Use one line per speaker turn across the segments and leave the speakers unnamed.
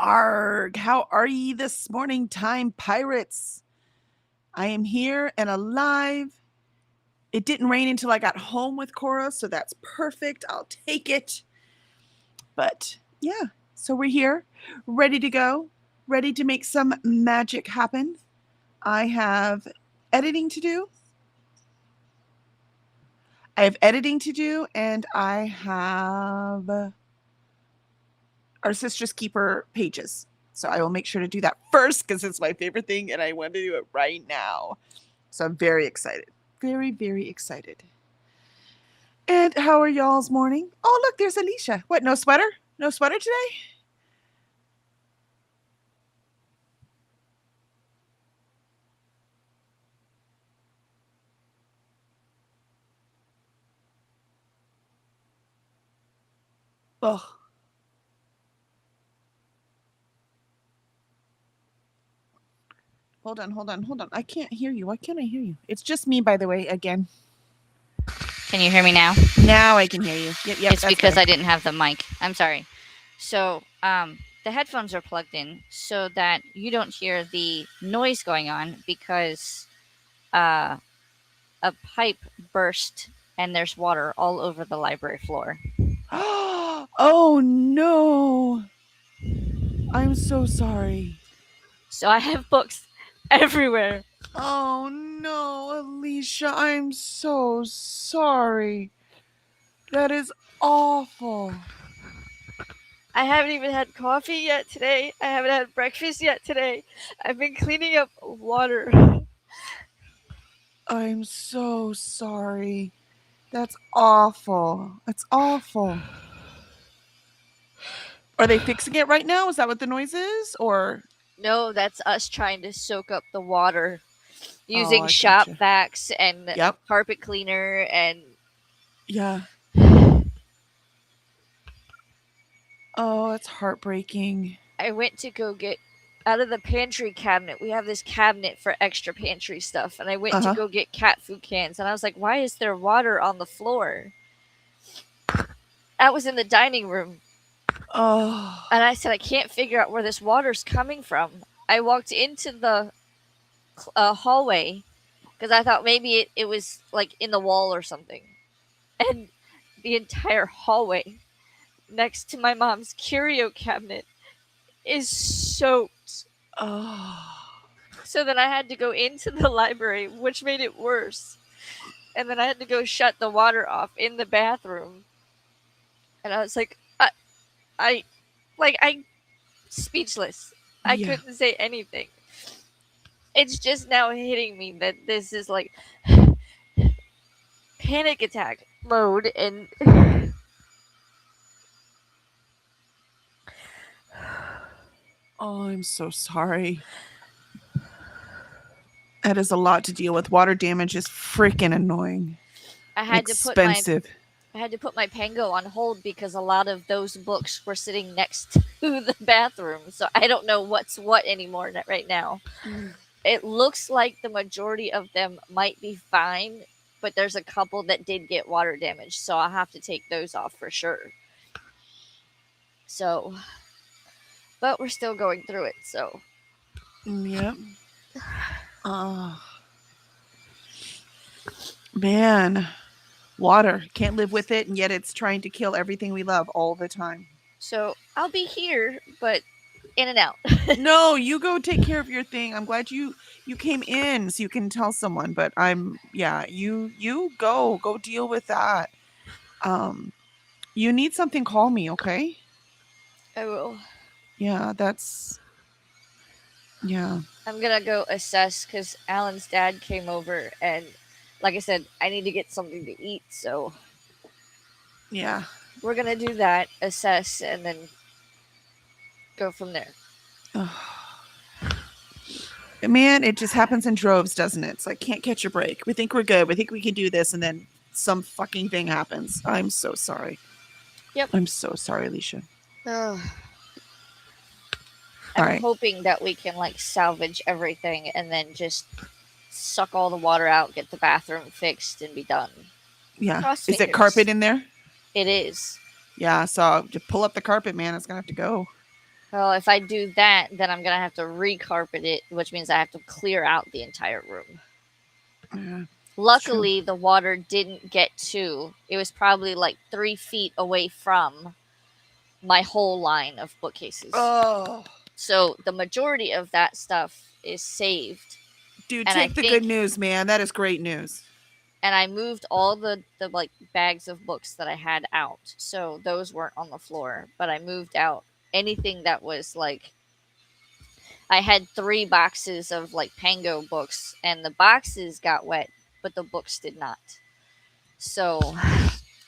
Arg, how are ye this morning, time pirates? I am here and alive. It didn't rain until I got home with Cora, so that's perfect. I'll take it. But yeah, so we're here, ready to go, ready to make some magic happen. I have editing to do. And I have our Sisters Keeper pages. So I will make sure to do that first because it's my favorite thing and I want to do it right now. So I'm very excited. Very, very excited. And how are y'all's morning? Oh, look, there's Alicia. What, no sweater? No sweater today? Ugh. Hold on. I can't hear you. Why can't I hear you? It's just me, by the way, again.
Can you hear me now?
Now I can hear you. Yep.
It's because I didn't have the mic. I'm sorry. So, the headphones are plugged in so that you don't hear the noise going on because uh, a pipe burst and there's water all over the library floor.
Oh no. I'm so sorry.
So I have books everywhere.
Oh no, Alicia, I'm so sorry. That is awful.
I haven't even had coffee yet today. I haven't had breakfast yet today. I've been cleaning up water.
I'm so sorry. That's awful. That's awful. Are they fixing it right now? Is that what the noise is? Or
No, that's us trying to soak up the water using
I
shop
gotcha.
vacs and
Yep.
carpet cleaner and
Yeah. Oh, it's heartbreaking.
I went to go get out of the pantry cabinet. We have this cabinet for extra pantry stuff, and I went to
Uh-huh.
go get cat food cans, and I was like, "Why is there water on the floor?" That was in the dining room,
Oh.
and I said, "I can't figure out where this water's coming from." I walked into the hallway because I thought maybe it was like in the wall or something, and the entire hallway next to my mom's curio cabinet is soaked.
Oh.
So then I had to go into the library, which made it worse. And then I had to go shut the water off in the bathroom. And I was like, I I speechless. I
Yeah.
couldn't say anything. It's just now hitting me that this is like panic attack mode and
Oh, I'm so sorry. That is a lot to deal with. Water damage is freaking annoying.
I had to put my
Expensive.
I had to put my Pango on hold because a lot of those books were sitting next to the bathroom. So I don't know what's what anymore right now. It looks like the majority of them might be fine, but there's a couple that did get water damage, so I'll have to take those off for sure. So, but we're still going through it, so.
Yep. Oh, man. Water. Can't live with it, and yet it's trying to kill everything we love all the time.
So I'll be here, but in and out.
No, you go take care of your thing. I'm glad you came in so you can tell someone, but you go deal with that. You need something, call me, okay?
I will.
Yeah, yeah.
I'm gonna go assess because Alan's dad came over, and like I said, I need to get something to eat, so
Yeah.
we're gonna do that, assess, and then go from there.
Man, it just happens in droves, doesn't it? It's like can't catch a break. We think we're good. We think we can do this, and then some fucking thing happens. I'm so sorry.
Yep.
I'm so sorry, Alicia.
I'm
Alright.
hoping that we can like salvage everything and then just suck all the water out, get the bathroom fixed, and be done.
Yeah.
Cross
Is it
fingers.
carpet in there?
It is.
Yeah, so to pull up the carpet, man, it's gonna have to go.
Well, if I do that, then I'm gonna have to recarpet it, which means I have to clear out the entire room.
Yeah, it's true.
Luckily, the water didn't get to. It was probably like 3 feet away from my whole line of bookcases.
Oh,
So the majority of that stuff is saved.
dude,
And I
take the good
think
news, man. That is great news.
and I moved all the like bags of books that I had out. So those weren't on the floor, but I moved out anything that was like I had 3 boxes of like Pango books and the boxes got wet, but the books did not. So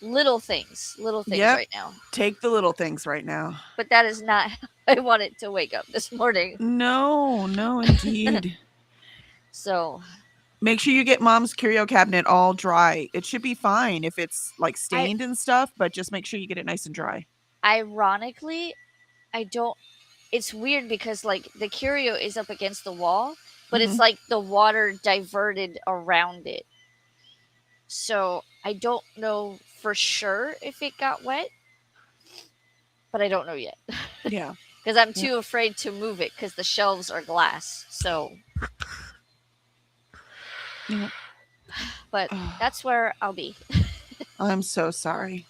little things
Yep.
right now.
Take the little things right now.
But that is not how I wanted to wake up this morning.
No, no, indeed.
So
Make sure you get mom's curio cabinet all dry. It should be fine if it's like
I
stained and stuff, but just make sure you get it nice and dry.
ironically I don't it's weird because like the curio is up against the wall, but it's
Mhm.
like the water diverted around it. So I don't know for sure if it got wet, but I don't know yet
Yeah.
because I'm
Yep.
too afraid to move it because the shelves are glass. So,
Yep.
but that's where I'll be.
I'm so sorry.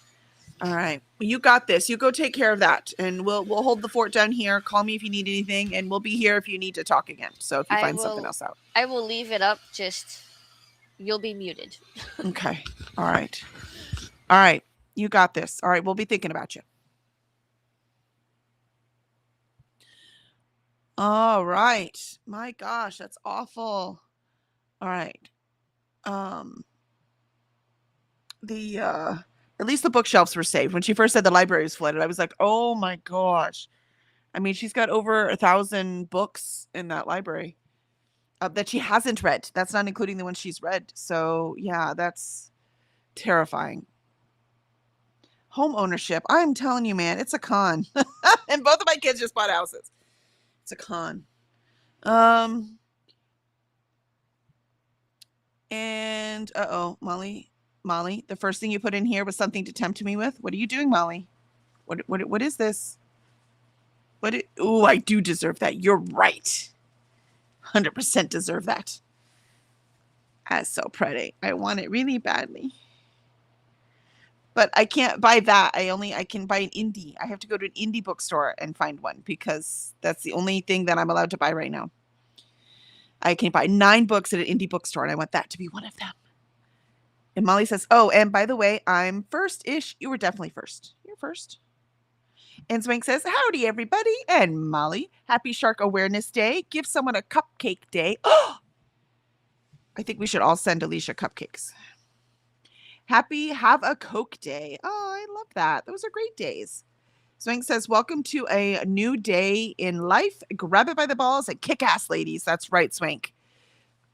All right. Well, you got this. You go take care of that, and we'll hold the fort down here. Call me if you need anything, and we'll be here if you need to talk again. So if you
I
find something
will
else out.
I will leave it up. Just you'll be muted.
Okay. All right. All right. You got this. All right. We'll be thinking about you. All right. My gosh, that's awful. All right. The at least the bookshelves were saved. When she first said the library was flooded, I was like, "Oh my gosh." I mean, she's got over 1,000 books in that library that she hasn't read. That's not including the ones she's read. So, yeah, that's terrifying. Home ownership. I'm telling you, man, it's a con. And both of my kids just bought houses. It's a con. And uh-oh, Molly, the first thing you put in here was something to tempt me with. What are you doing, Molly? What is this? Oh, I do deserve that. You're right. 100% deserve that. That's so pretty. I want it really badly. But I can't buy that. I can buy an indie. I have to go to an indie bookstore and find one because that's the only thing that I'm allowed to buy right now. I can buy 9 books at an indie bookstore, and I want that to be one of them. And Molly says, "Oh, and by the way, I'm first-ish." You were definitely first. You're first. And Swank says, "Howdy, everybody." And Molly, "Happy Shark Awareness Day. Give someone a cupcake day." Oh, I think we should all send Alicia cupcakes. Happy Have a Coke Day. Oh, I love that. Those are great days. Swank says, "Welcome to a new day in life. Grab it by the balls and kick ass, ladies." That's right, Swank.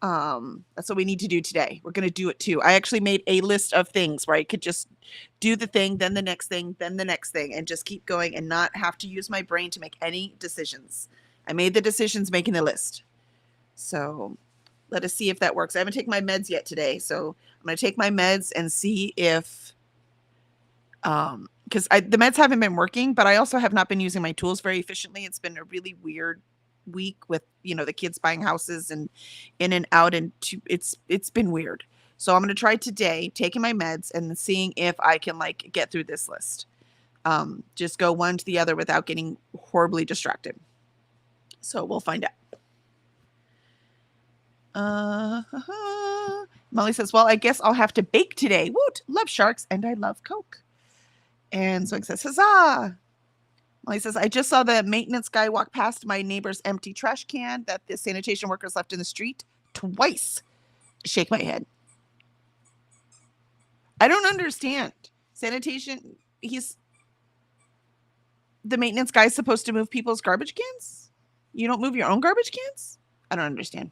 That's what we need to do today. We're going to do it too. I actually made a list of things where I could just do the thing, then the next thing, then the next thing, and just keep going and not have to use my brain to make any decisions. I made the decisions making the list. So let us see if that works. I haven't taken my meds yet today. So I'm going to take my meds and see if, because the meds haven't been working, but I also have not been using my tools very efficiently. It's been a really weird week with the kids buying houses and in and out, and it's been weird. So I'm going to try today taking my meds and seeing if I can like get through this list. Just go one to the other without getting horribly distracted. So we'll find out. Molly says, "Well, I guess I'll have to bake today. Woot! Love sharks and I love Coke." And Zoe says, "Huzzah!" Molly says, "I just saw the maintenance guy walk past my neighbor's empty trash can that the sanitation workers left in the street twice." Shake my head. I don't understand. Sanitation, the maintenance guy's supposed to move people's garbage cans? You don't move your own garbage cans? I don't understand.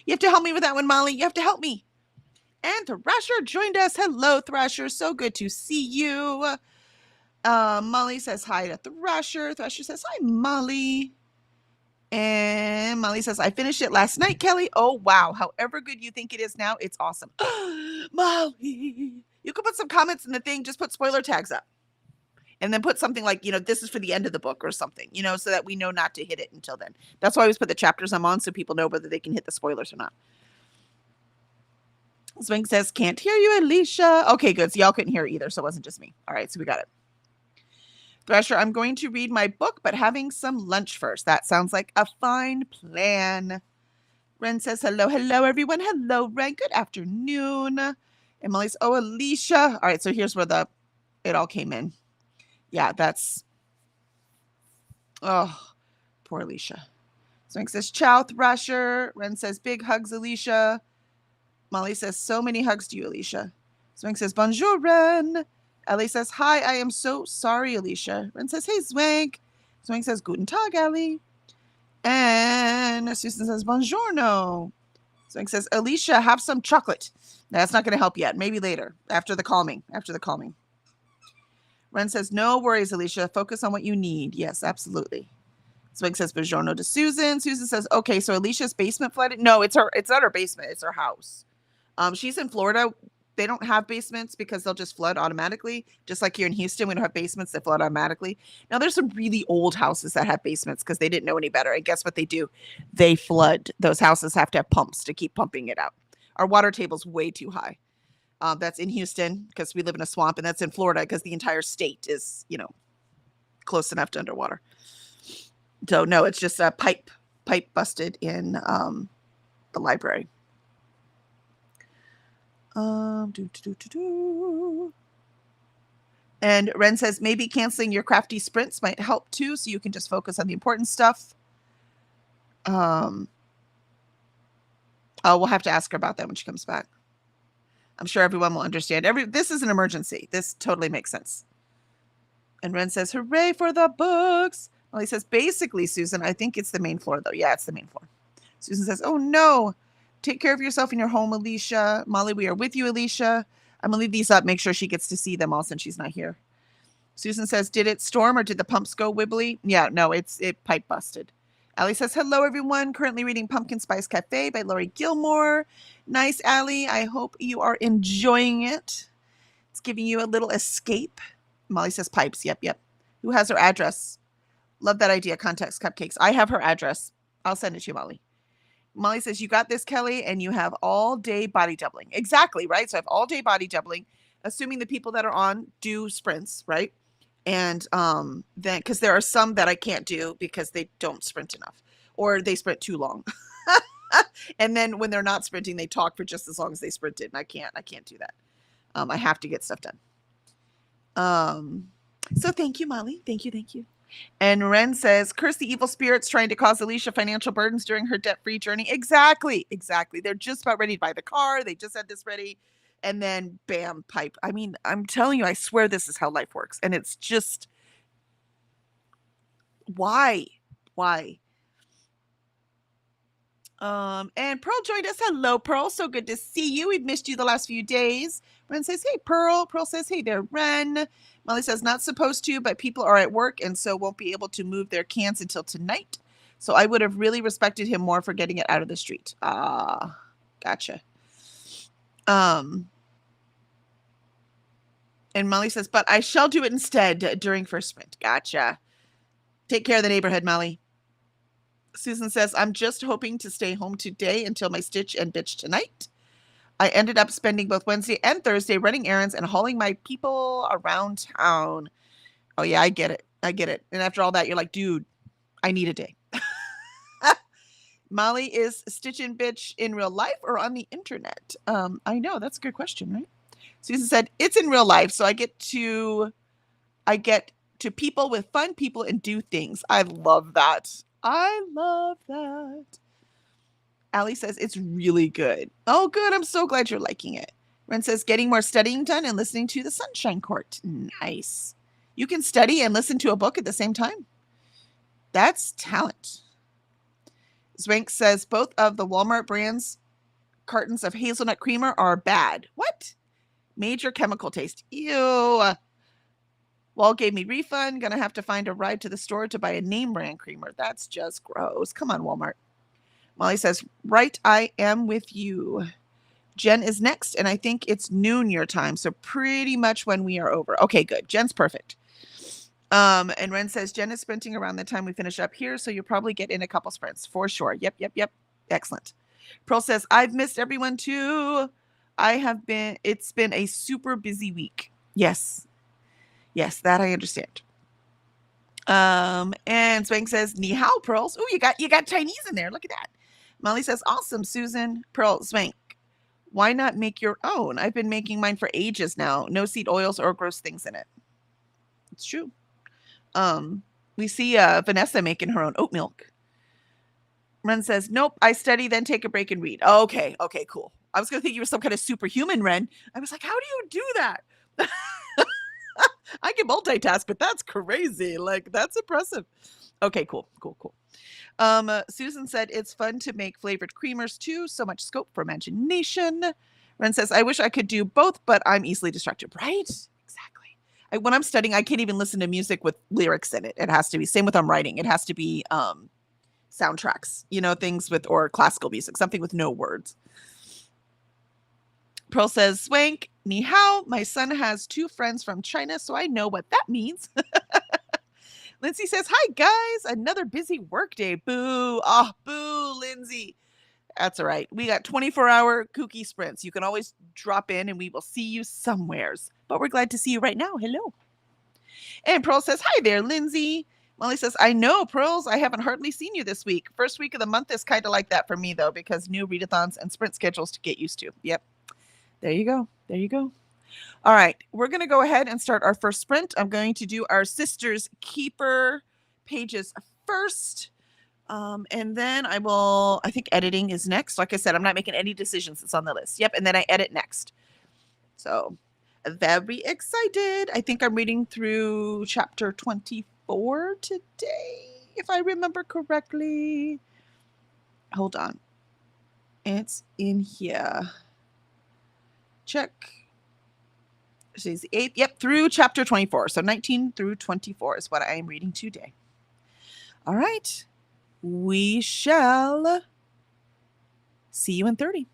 You have to help me with that one, Molly. You have to help me. And Thrasher joined us. Hello, Thrasher. So good to see you. Molly says hi to Thrasher. Thrasher says hi, Molly. And Molly says, "I finished it last night, Kelly." Oh, wow. However good you think it is now, it's awesome. Molly, you can put some comments in the thing. Just put spoiler tags up. And then put something like, this is for the end of the book or something, so that we know not to hit it until then. That's why I always put the chapters I'm on so people know whether they can hit the spoilers or not. Swing says, can't hear you, Alicia. Okay, good. So y'all couldn't hear it either, so it wasn't just me. All right, so we got it. Thresher, I'm going to read my book, but having some lunch first. That sounds like a fine plan. Ren says, hello, everyone. Hello, Ren. Good afternoon. And Molly's, oh, Alicia. All right, so here's where it all came in. Yeah, that's, oh, poor Alicia. Swing says, ciao, Thrasher. Ren says, big hugs, Alicia. Molly says, so many hugs to you, Alicia. Swing says, bonjour, Ren. Ellie says, hi, I am so sorry, Alicia. Ren says, hey, Zwank. Zwank says, guten Tag, Ellie. And Susan says, buongiorno. Zwank says, Alicia, have some chocolate. That's not going to help yet. Maybe later, after the calming. Ren says, no worries, Alicia. Focus on what you need. Yes, absolutely. Zwank says, buongiorno to Susan. Susan says, okay, so Alicia's basement flooded? No, it's not her basement. It's her house. She's in Florida. They don't have basements because they'll just flood automatically. Just like here in Houston, we don't have basements that flood automatically. Now, there's some really old houses that have basements because they didn't know any better. And guess what they do? They flood. Those houses have to have pumps to keep pumping it out. Our water table's way too high. That's in Houston because we live in a swamp, and that's in Florida because the entire state is, close enough to underwater. So, no, it's just a pipe busted in the library. And Ren says, maybe canceling your crafty sprints might help too, so you can just focus on the important stuff. We'll have to ask her about that when she comes back. I'm sure everyone will understand. This is an emergency. This totally makes sense. And Ren says, hooray for the books. Well, he says, basically, Susan, I think it's the main floor, though. Yeah, it's the main floor. Susan says, oh, no. Take care of yourself in your home, Alicia. Molly, we are with you, Alicia. I'm going to leave these up. Make sure she gets to see them all since she's not here. Susan says, did it storm or did the pumps go wibbly? Yeah, no, it pipe busted. Allie says, hello, everyone. Currently reading Pumpkin Spice Cafe by Laurie Gilmore. Nice, Allie. I hope you are enjoying it. It's giving you a little escape. Molly says, pipes. Yep. Who has her address? Love that idea. Context Cupcakes. I have her address. I'll send it to you, Molly. Molly says, you got this, Kelly, and you have all day body doubling. Exactly, right? So I have all day body doubling, assuming the people that are on do sprints, right? And then, because there are some that I can't do because they don't sprint enough or they sprint too long. And then when they're not sprinting, they talk for just as long as they sprinted. And I can't do that. I have to get stuff done. So thank you, Molly. Thank you. And Ren says, curse the evil spirits trying to cause Alicia financial burdens during her debt-free journey. Exactly. They're just about ready to buy the car. They just had this ready. And then, bam, pipe. I mean, I'm telling you, I swear this is how life works. And it's just, why? And Pearl joined us. Hello, Pearl. So good to see you. We've missed you the last few days. Ren says, hey, Pearl. Pearl says, hey there, Ren. Molly says, not supposed to, but people are at work and so won't be able to move their cans until tonight. So I would have really respected him more for getting it out of the street. Gotcha. And Molly says, but I shall do it instead during first sprint. Gotcha. Take care of the neighborhood, Molly. Susan says, I'm just hoping to stay home today until my stitch and bitch tonight. I ended up spending both Wednesday and Thursday running errands and hauling my people around town. Oh, yeah, I get it. And after all that, you're like, dude, I need a day. Molly is Stitch and Bitch in real life or on the internet? I know. That's a good question, right? Susan said, it's in real life. So I get to people with fun people and do things. I love that. Allie says, it's really good. Oh, good. I'm so glad you're liking it. Ren says, getting more studying done and listening to the Sunshine Court. Nice. You can study and listen to a book at the same time. That's talent. Zwank says, both of the Walmart brands cartons of hazelnut creamer are bad. What? Major chemical taste. Ew. Wall gave me refund. Gonna have to find a ride to the store to buy a name brand creamer. That's just gross. Come on, Walmart. Molly says, right, I am with you. Jen is next, and I think it's noon your time, so pretty much when we are over. Okay, good. Jen's perfect. And Ren says Jen is sprinting around the time we finish up here, so you'll probably get in a couple sprints for sure. Yep. Excellent. Pearl says I've missed everyone too. It's been a super busy week. Yes, that I understand. And Spank says Ni hao, Pearls. Oh, you got Chinese in there. Look at that. Molly says awesome, Susan. Pearl, Spank, why not make your own? I've been making mine for ages now. No seed oils or gross things in it. It's true. We see Vanessa making her own oat milk. Ren says, nope, I study, then take a break and read. Okay, cool. I was going to think you were some kind of superhuman, Ren. I was like, how do you do that? I can multitask, but that's crazy. Like, that's impressive. Okay, cool. Susan said, it's fun to make flavored creamers too. So much scope for imagination. Ren says, I wish I could do both, but I'm easily distracted. Right? Exactly. When I'm studying, I can't even listen to music with lyrics in it. It has to be, same with I'm writing. It has to be soundtracks, things with, or classical music, something with no words. Pearl says, Swank, ni hao. My son has 2 friends from China, so I know what that means. Lindsay says, hi, guys. Another busy workday. Boo. Oh, boo, Lindsay. That's all right. We got 24-hour kooky sprints. You can always drop in and we will see you somewheres. But we're glad to see you right now. Hello. And Pearl says, hi there, Lindsay. Molly says, I know, Pearls. I haven't hardly seen you this week. First week of the month is kind of like that for me, though, because new readathons and sprint schedules to get used to. Yep. There you go. All right. We're going to go ahead and start our first sprint. I'm going to do our Sisters Keeper pages first. And then I think editing is next. Like I said, I'm not making any decisions. It's on the list. Yep. And then I edit next. So very excited. I think I'm reading through chapter 24 today, if I remember correctly. Hold on. It's in here. Check. She's the 8th. Yep, through chapter 24. So 19 through 24 is what I am reading today. All right. We shall see you in 30.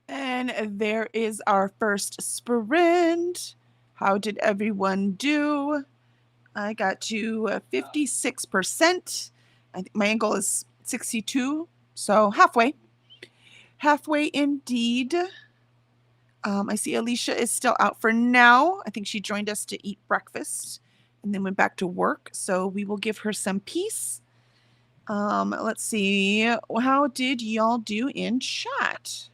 And there is our first sprint. How did everyone do? I got to 56%. I think my goal is 62, so halfway. Halfway indeed. I see Alicia is still out for now. I think she joined us to eat breakfast and then went back to work. So we will give her some peace. Let's see. How did y'all do in chat?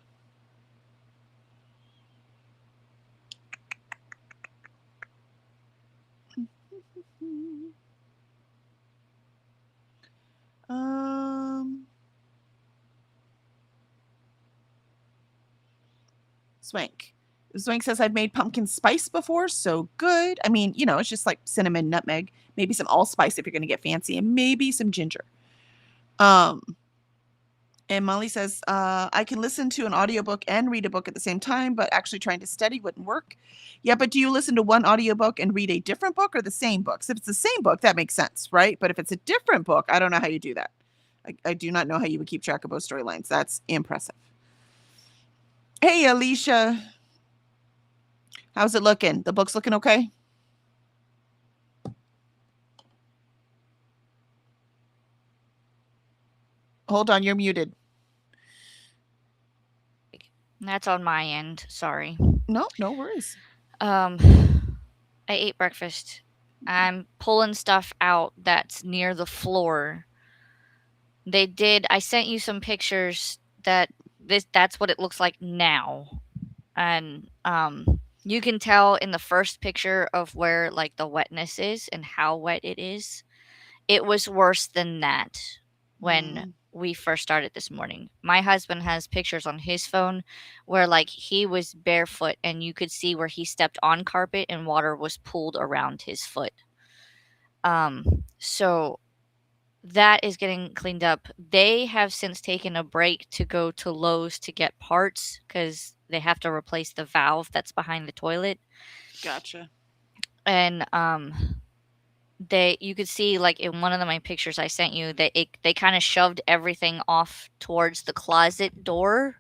Swank. Swank says I've made pumpkin spice before, so good. I mean, you know, it's just like cinnamon, nutmeg, maybe some allspice if you're gonna get fancy, and maybe some ginger. And Molly says, I can listen to an audiobook and read a book at the same time, but actually trying to study wouldn't work. Yeah, but do you listen to one audiobook and read a different book or the same books? If it's the same book, that makes sense, right? But if it's a different book, I don't know how you do that. I do not know how you would keep track of both storylines. That's impressive. Hey, Alicia. How's it looking? The book's looking okay? Hold on, you're muted.
That's on my end. Sorry.
No, no worries.
I ate breakfast. I'm pulling stuff out that's near the floor. I sent you some pictures that's what it looks like now. And you can tell in the first picture of where like the wetness is and how wet it is. It was worse than that when we first started this morning. My husband has pictures on his phone where like he was barefoot and you could see where he stepped on carpet and water was pooled around his foot. So that is getting cleaned up. They have since taken a break to go to Lowe's to get parts because they have to replace the valve that's behind the toilet.
Gotcha.
And you could see like in one of my pictures I sent you that they kind of shoved everything off towards the closet door,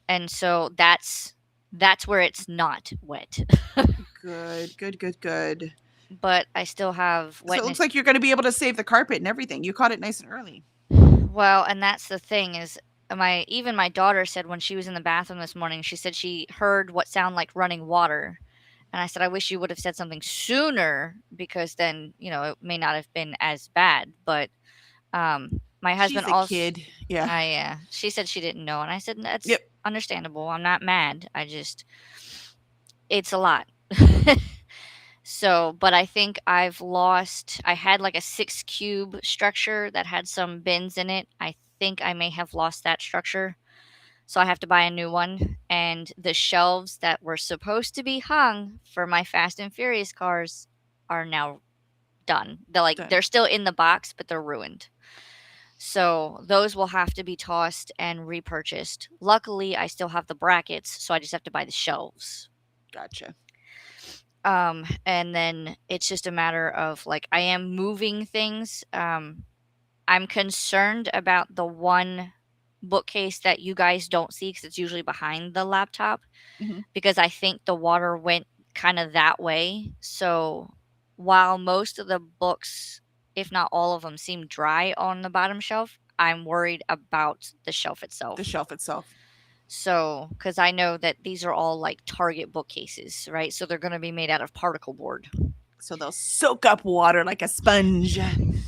and so that's where it's not wet.
Good.
But I still have wetness.
So it looks like you're going to be able to save the carpet and everything. You caught it nice and early.
Well, and that's the thing is my daughter said when she was in the bathroom this morning, she said she heard what sounded like running water. And I said, I wish you would have said something sooner because then, it may not have been as bad. But my husband
She's a
also.
kid. Yeah.
Yeah. She said she didn't know. And I said, that's
Yep.
understandable. I'm not mad. It's a lot. So, but I think I had like a 6 cube structure that had some bins in it. I think I may have lost that structure. So I have to buy a new one. And the shelves that were supposed to be hung for my Fast and Furious cars are now done. They're still in the box, but they're ruined. So those will have to be tossed and repurchased. Luckily, I still have the brackets, so I just have to buy the shelves.
Gotcha.
And then it's just a matter of like I am moving things. I'm concerned about the one bookcase that you guys don't see because it's usually behind the laptop because I think the water went kind of that way. So while most of the books, if not all of them, seem dry on the bottom shelf, I'm worried about the shelf itself. So, because I know that these are all like Target bookcases, right? So they're going to be made out of particle board.
So they'll soak up water like a sponge.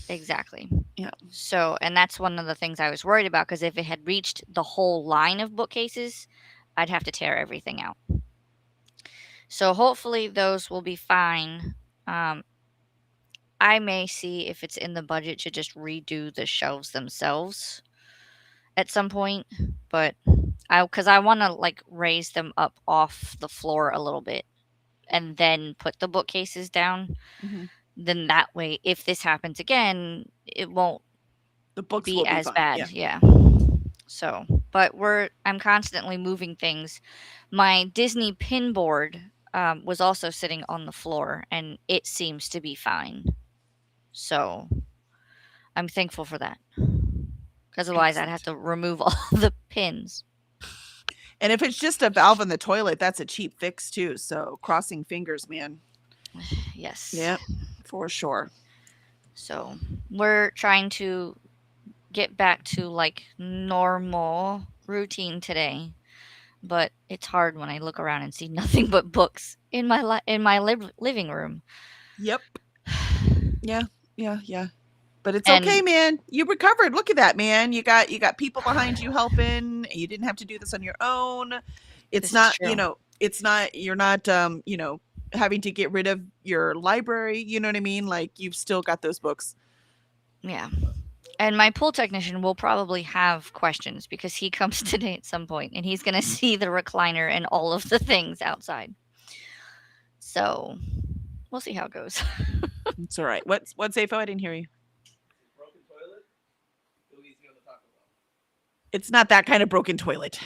Exactly.
Yeah.
So, and that's one of the things I was worried about because if it had reached the whole line of bookcases, I'd have to tear everything out. So hopefully those will be fine. I may see if it's in the budget to just redo the shelves themselves at some point, but because I want to like raise them up off the floor a little bit and then put the bookcases down. Then that way, if this happens again, it won't be as bad. Yeah. So, but I'm constantly moving things. My Disney pin board was also sitting on the floor, and it seems to be fine. So, I'm thankful for that. Because otherwise, I'd have to remove all the pins.
And if it's just a valve in the toilet, that's a cheap fix too. So crossing fingers, man.
Yes.
Yeah, for sure.
So we're trying to get back to like normal routine today, but it's hard when I look around and see nothing but books in my living room.
Yep. Yeah. Yeah. Yeah. But it's okay,
And
man. You recovered. Look at that, man. You got people behind you helping. You didn't have to do this on your own. It's
this is
not,
true.
it's not you're not having to get rid of your library, you know what I mean? Like you've still got those books.
Yeah. And my pool technician will probably have questions because he comes today at some point and he's going to see the recliner and all of the things outside. So we'll see how it goes.
It's all right. What's Zafo? I didn't hear you. It's not that kind of broken toilet.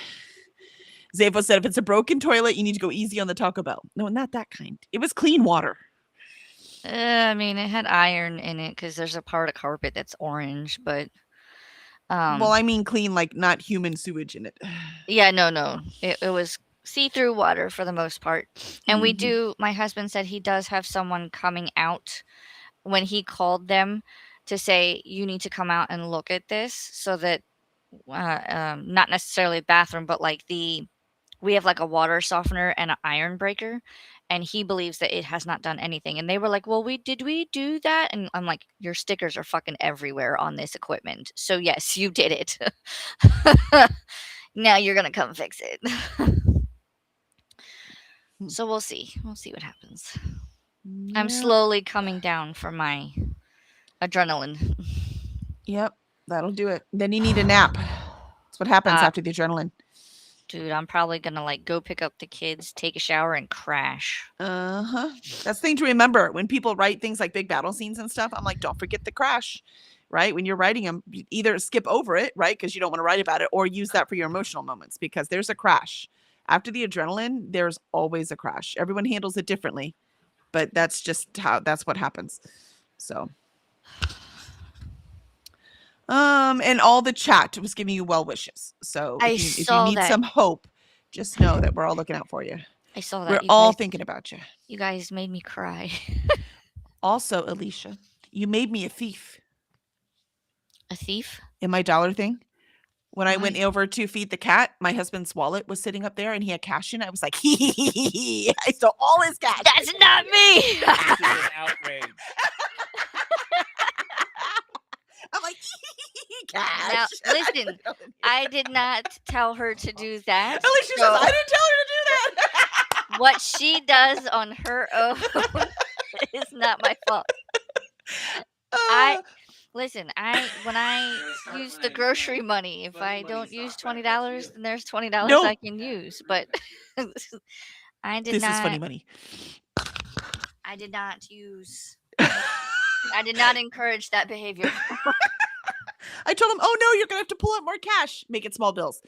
Zafo said if it's a broken toilet, you need to go easy on the Taco Bell. No, not that kind. It was clean water.
I mean, it had iron in it because there's a part of carpet that's orange, but
Well, I mean clean, like not human sewage in it.
yeah, no. It was see-through water for the most part. And we
Mhm.
do, my husband said he does have someone coming out when he called them to say, you need to come out and look at this so that, not necessarily the bathroom, but like we have like a water softener and an iron breaker. And he believes that it has not done anything. And they were like, well, did we do that? And I'm like, your stickers are fucking everywhere on this equipment. So yes, you did it. Now you're gonna come fix it. So we'll see. We'll see what happens. I'm
Yeah.
slowly coming down from my adrenaline.
Yep. That'll do it. Then you need a nap. That's what happens after the adrenaline.
Dude, I'm probably gonna like go pick up the kids, take a shower, and crash.
Uh-huh. That's the thing to remember when people write things like big battle scenes and stuff. I'm like, don't forget the crash, right? When you're writing them, either skip over it, right? Because you don't want to write about it, or use that for your emotional moments because there's a crash. After the adrenaline, there's always a crash. Everyone handles it differently, but that's what happens. So and all the chat was giving you well wishes. So
I
if you
saw
need
that.
some hope, just know that we're all looking out for you.
I saw that.
We're all thinking about you.
You guys made me cry.
Also, Alicia, you made me a thief
A thief?
in my dollar thing. When I went
Why?
over to feed the cat, my husband's wallet was sitting up there and he had cash in it. I was like, hee. I stole all his cash.
That's not me.
This is an outrage.
I'm like, cash.
Now, listen, I did not tell her to do that.
Alicia says, I didn't tell her to do that.
What she does on her own is not my fault. Listen, when I use the grocery money, if I don't use $20, then there's $20
No.
I can use. But I did
This
not.
is funny money.
I did not use. I did not encourage that behavior.
I told him, oh no, you're gonna have to pull out more cash. Make it small bills.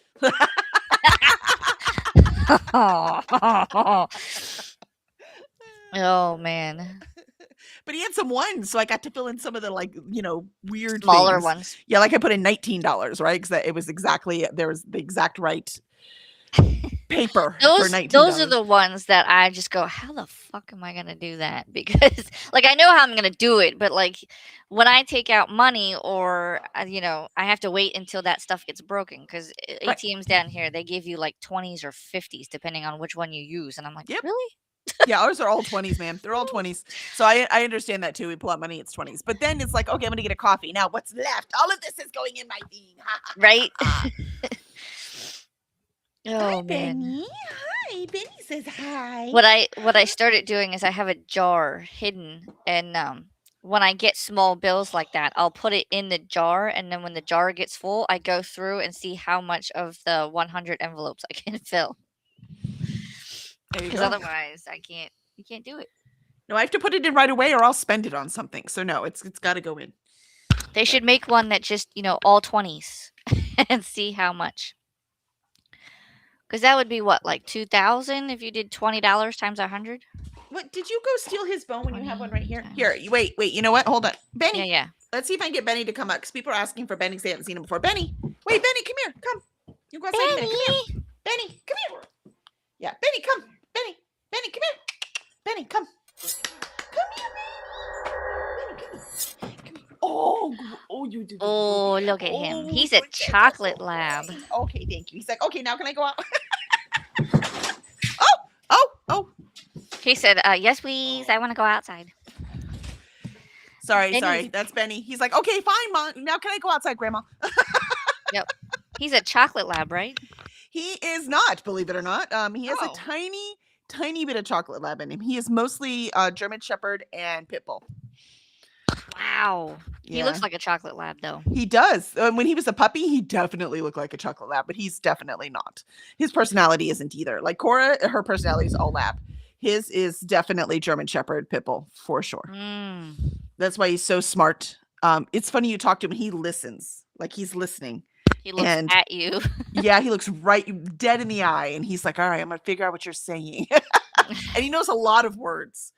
Oh man,
But he had some ones, so I got to fill in some of the weird
smaller
things.
ones.
Yeah, like I put in $19, right? Because it was there was the exact right paper for $19.
Those are the ones that I just go, how the fuck am I gonna do that? Because like I know how I'm gonna do it, but like when I take out money or I have to wait until that stuff gets broken because
Right.
ATMs down here they give you like 20s or 50s depending on which one you use, and I'm like,
Yep.
really?
Yeah, ours are all 20s, man. They're all 20s. So I understand that too. We pull out money, it's 20s. But then it's like, okay, I'm gonna get a coffee. Now what's left? All of this is going in my thing.
Right?
Hi,
Oh man.
Benny. Hi, Benny says hi.
What I started doing is I have a jar hidden, and when I get small bills like that, I'll put it in the jar, and then when the jar gets full, I go through and see how much of the 100 envelopes I can fill.
There you
Because
go.
otherwise, you can't do it.
No, I have to put it in right away or I'll spend it on something. So no, it's got to go in.
They should make one that just all 20s and see how much. Because that would be what, like 2,000 if you did $20 times 100.
What did you go steal his bone when you have one right here?
20
Here, wait. You know what? Hold on, Benny.
Yeah.
Let's see if I can get Benny to come up because people are asking for Benny because they haven't seen him before. Benny, wait, Benny, come here. Come. You go outside a minute. Come here. Benny, come here. Yeah, Benny, come. Benny, come here. Benny, come. Come here, Benny. Benny, come here. Come here. Oh, you did.
Oh, look at him. He's a chocolate lab.
Okay, thank you. He's like, okay, now can I go out? oh.
He said, yes, please. I want to go outside.
Sorry. That's Benny. He's like, okay, fine, Mom. Now can I go outside, Grandma?
Yep. He's a chocolate lab, right?
He is not, believe it or not. He has a
Oh.
tiny bit of chocolate lab in him. He is mostly German Shepherd and Pit Bull.
Wow. He
Yeah.
looks like a chocolate lab, though.
He does. When he was a puppy, he definitely looked like a chocolate lab, but he's definitely not. His personality isn't either. Like Cora, her personality is all lab. His is definitely German Shepherd, Pit Bull, for sure. That's why he's so smart. It's funny you talk to him. He listens. Like he's listening.
He looks at you.
Yeah, he looks right dead in the eye, and he's like, all right, I'm gonna figure out what you're saying. And he knows a lot of words,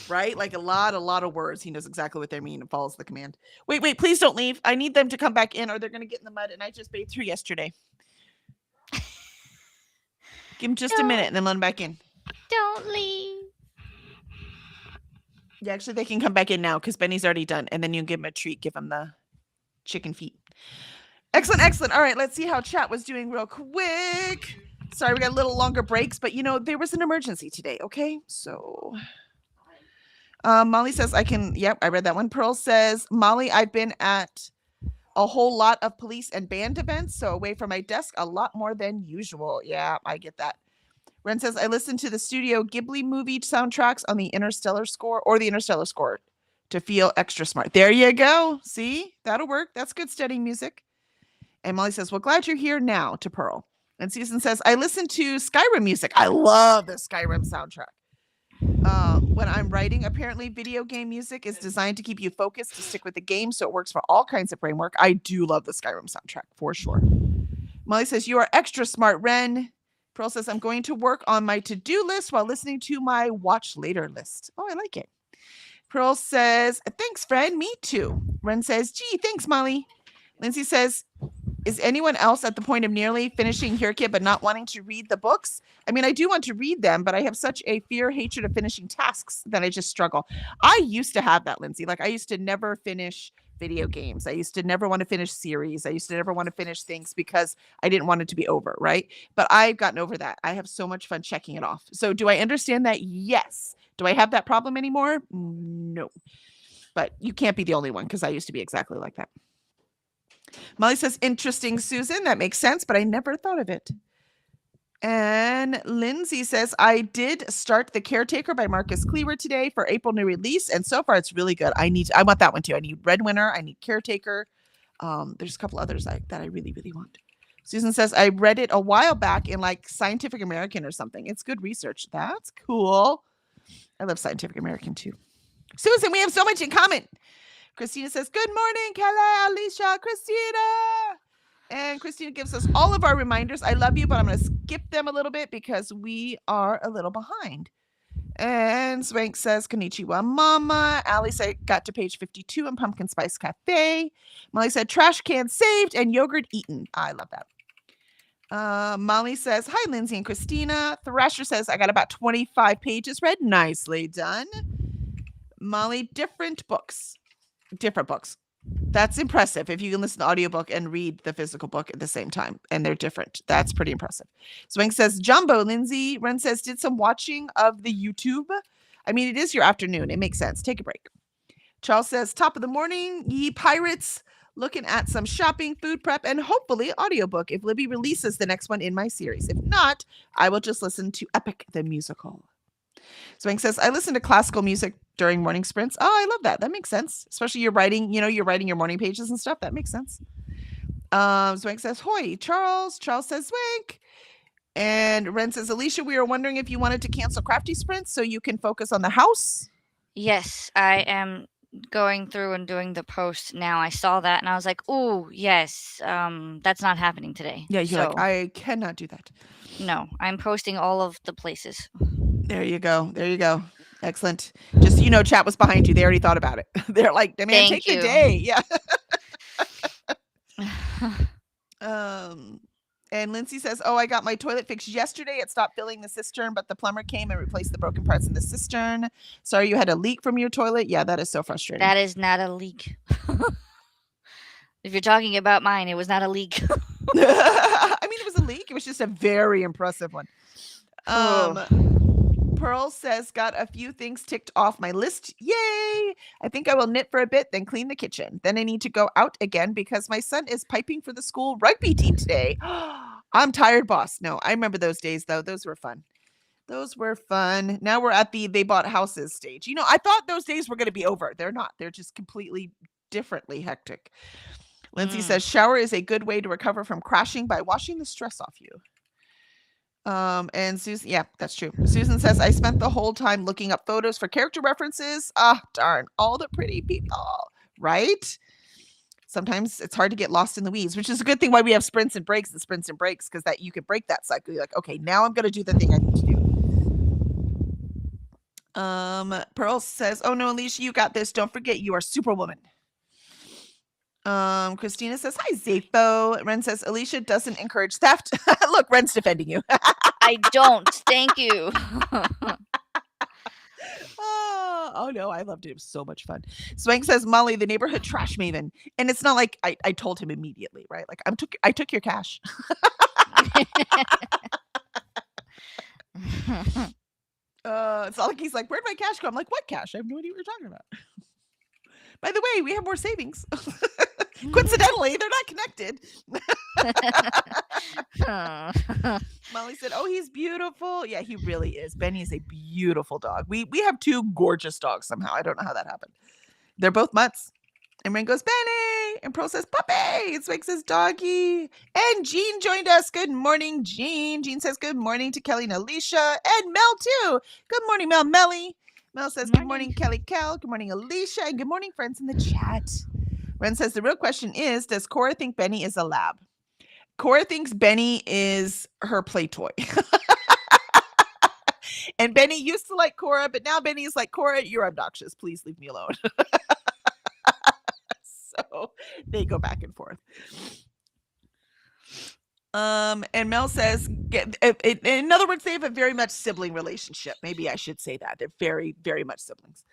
right? Like a lot of words. He knows exactly what they mean and follows the command. Wait, please don't leave. I need them to come back in or they're gonna get in the mud, and I just bathed through yesterday. Give him just a minute and then let him back in.
Don't leave.
Yeah, actually they can come back in now because Benny's already done, and then you give him a treat, give him the chicken feet. Excellent. All right, let's see how chat was doing real quick. Sorry, we got a little longer breaks, but there was an emergency today, okay? So Molly says I read that one. Pearl says, Molly, I've been at a whole lot of police and band events, so away from my desk a lot more than usual. Yeah, I get that. Ren says, I listened to the Studio Ghibli movie soundtracks on the Interstellar score to feel extra smart. There you go. See, that'll work. That's good studying music. And Molly says, well, glad you're here now, to Pearl. And Susan says, I listen to Skyrim music. I love the Skyrim soundtrack. When I'm writing, apparently video game music is designed to keep you focused, to stick with the game, so it works for all kinds of brain work. I do love the Skyrim soundtrack, for sure. Molly says, you are extra smart, Ren. Pearl says, I'm going to work on my to-do list while listening to my watch later list. Oh, I like it. Pearl says, thanks, friend. Me too. Ren says, gee, thanks, Molly. Lindsay says, is anyone else at the point of nearly finishing Here Kid but not wanting to read the books? I mean, I do want to read them, but I have such a hatred of finishing tasks that I just struggle. I used to have that, Lindsay. Like I used to never finish video games. I used to never want to finish series. I used to never want to finish things because I didn't want it to be over, right? But I've gotten over that. I have so much fun checking it off. So do I understand that? Yes. Do I have that problem anymore? No. But you can't be the only one because I used to be exactly like that. Molly says, interesting, Susan. That makes sense, but I never thought of it. And Lindsay says, I did start The Caretaker by Marcus Cleaver today for April new release, and so far it's really good. I want that one too. I need Red Winter. I need Caretaker. There's a couple others that I really, really want. Susan says, I read it a while back in like Scientific American or something. It's good research. That's cool. I love Scientific American too. Susan, we have so much in common. Christina says, good morning, Kelly, Alicia, Christina. And Christina gives us all of our reminders. I love you, but I'm going to skip them a little bit because we are a little behind. And Swank says, Konnichiwa, Mama. Ali said, got to page 52 in Pumpkin Spice Cafe. Molly said, trash can saved and yogurt eaten. I love that. Molly says, hi, Lindsay and Christina. Thrasher says, I got about 25 pages read. Nicely done. Molly, different books. That's impressive if you can listen to the audiobook and read the physical book at the same time, and they're different. That's pretty impressive. Swank says, Jumbo, Lindsay. Ren says, did some watching of the YouTube. I mean, it is your afternoon. It makes sense. Take a break. Charles says, top of the morning, ye pirates. Looking at some shopping, food prep, and hopefully audiobook if Libby releases the next one in my series. If not, I will just listen to Epic the Musical. Swank says, I listen to classical music during morning sprints. Oh, I love that. That makes sense. Especially you're writing your morning pages and stuff. That makes sense. Swank says, hoi, Charles. Charles says, Swank. And Ren says, Alicia, we were wondering if you wanted to cancel crafty sprints so you can focus on the house.
Yes, I am going through and doing the post now. I saw that and I was like, oh, yes, that's not happening today.
Yeah, you're like, I cannot do that.
No, I'm posting all of the places.
There you go. Excellent. Just, chat was behind you. They already thought about it. They're like, man,
Thank
take the
you.
day. Yeah. And Lindsay says, oh, I got my toilet fixed yesterday. It stopped filling the cistern, but the plumber came and replaced the broken parts in the cistern. Sorry you had a leak from your toilet. Yeah, that is so frustrating.
That is not a leak. If you're talking about mine, it was not a leak.
I mean, it was a leak. It was just a very impressive one. Pearl says, got a few things ticked off my list. Yay! I think I will knit for a bit, then clean the kitchen. Then I need to go out again because my son is piping for the school rugby team today. I'm tired, boss. No, I remember those days, though. Those were fun. Those were fun. Now we're at the they bought houses stage. I thought those days were going to be over. They're not. They're just completely differently hectic. Lindsay says, shower is a good way to recover from crashing by washing the stress off you. And Susan, yeah, that's true. Susan says, I spent the whole time looking up photos for character references. Ah, darn, all the pretty people, right? Sometimes it's hard to get lost in the weeds, which is a good thing why we have sprints and breaks, because that you can break that cycle. You're like, okay, now I'm going to do the thing I need to do. Pearl says, oh no, Alicia, you got this. Don't forget you are Superwoman. Christina says, hi, Zapho. Ren says, Alicia doesn't encourage theft. Look, Ren's defending you.
I don't. Thank you.
Oh no, I loved it. It was so much fun. Swank says, Molly, the neighborhood trash maven. And it's not like I told him immediately, right? Like I took your cash. It's not like he's like, where'd my cash go? I'm like, what cash? I have no idea what you're talking about. By the way, we have more savings. Coincidentally, they're not connected. Molly said, oh, he's beautiful. Yeah, he really is. Benny is a beautiful dog. We have two gorgeous dogs somehow. I don't know how that happened. They're both mutts. And Ren goes, Benny. And Pearl says, puppy. And Swig says, doggy. And Jean joined us. Good morning, Jean. Jean says, good morning to Kelly and Alicia. And Mel, too. Good morning, Mel. Melly. Mel says, good morning, Kelly Kel. Good morning, Alicia. And good morning, friends in the chat. Ren says, the real question is, does Cora think Benny is a lab? Cora thinks Benny is her play toy. And Benny used to like Cora, but now Benny is like, Cora, you're obnoxious. Please leave me alone. So they go back and forth. And Mel says, in other words, they have a very much sibling relationship. Maybe I should say that. They're very, very much siblings.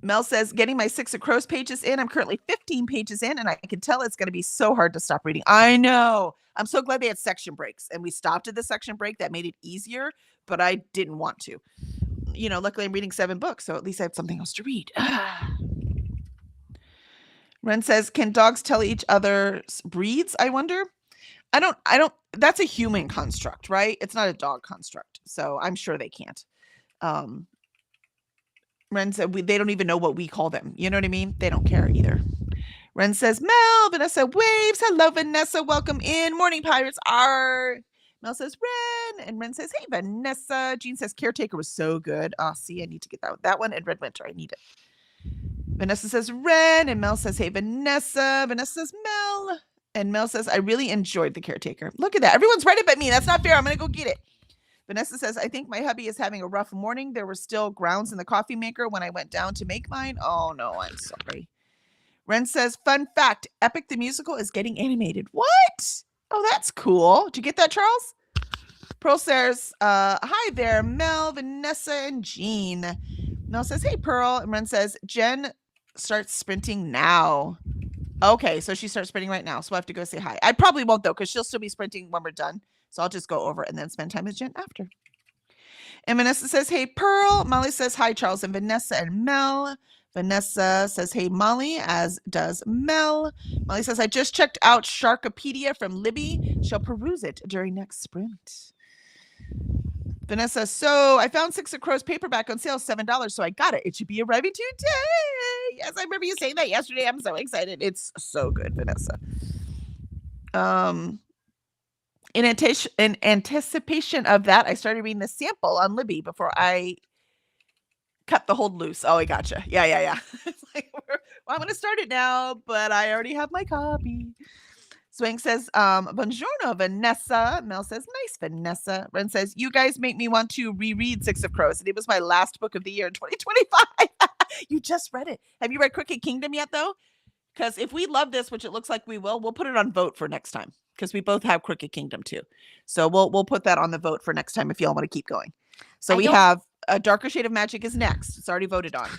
Mel says, getting my 6 of Crows pages in. I'm currently 15 pages in, and I can tell it's going to be so hard to stop reading. I know. I'm so glad they had section breaks, and we stopped at the section break. That made it easier, but I didn't want to. Luckily I'm reading 7 books, so at least I have something else to read. Ren says, can dogs tell each other's breeds? I wonder. I don't, that's a human construct, right? It's not a dog construct. So I'm sure they can't. Ren said, they don't even know what we call them. You know what I mean? They don't care either. Ren says, Mel, Vanessa waves. Hello, Vanessa. Welcome in. Morning, Pirates are. Mel says, Ren. And Ren says, hey, Vanessa. Jean says, Caretaker was so good. Oh, see, I need to get that one. And Red Winter, I need it. Vanessa says, Ren. And Mel says, hey, Vanessa. Vanessa says, Mel. And Mel says, I really enjoyed The Caretaker. Look at that. Everyone's right about me. That's not fair. I'm going to go get it. Vanessa says, I think my hubby is having a rough morning. There were still grounds in the coffee maker when I went down to make mine. Oh, no, I'm sorry. Ren says, fun fact, Epic the Musical is getting animated. What? Oh, that's cool. Did you get that, Charles? Pearl says, hi there, Mel, Vanessa, and Jean. Mel says, hey, Pearl. And Ren says, Jen starts sprinting now. Okay, so she starts sprinting right now. So I have to go say hi. I probably won't, though, because she'll still be sprinting when we're done. So I'll just go over and then spend time with Jen after. And Vanessa says, hey, Pearl. Molly says, hi, Charles and Vanessa and Mel. Vanessa says, hey, Molly, as does Mel. Molly says, I just checked out Sharkopedia from Libby. Shall peruse it during next sprint. Vanessa, so I found 6 of Crows paperback on sale, $7, so I got it. It should be arriving today. Yes, I remember you saying that yesterday. I'm so excited. It's so good, Vanessa. In anticipation of that, I started reading the sample on Libby before I cut the hold loose. Oh, I gotcha. Yeah. It's like, well, I'm going to start it now, but I already have my copy. Swank says, Buongiorno, Vanessa. Mel says, nice, Vanessa. Ren says, you guys make me want to reread Six of Crows. And it was my last book of the year in 2025. You just read it. Have you read Crooked Kingdom yet, though? Because if we love this, which it looks like we will, we'll put it on vote for next time. Because we both have Crooked Kingdom, too. So we'll put that on the vote for next time if y'all want to keep going. So we have A Darker Shade of Magic is next. It's already voted on.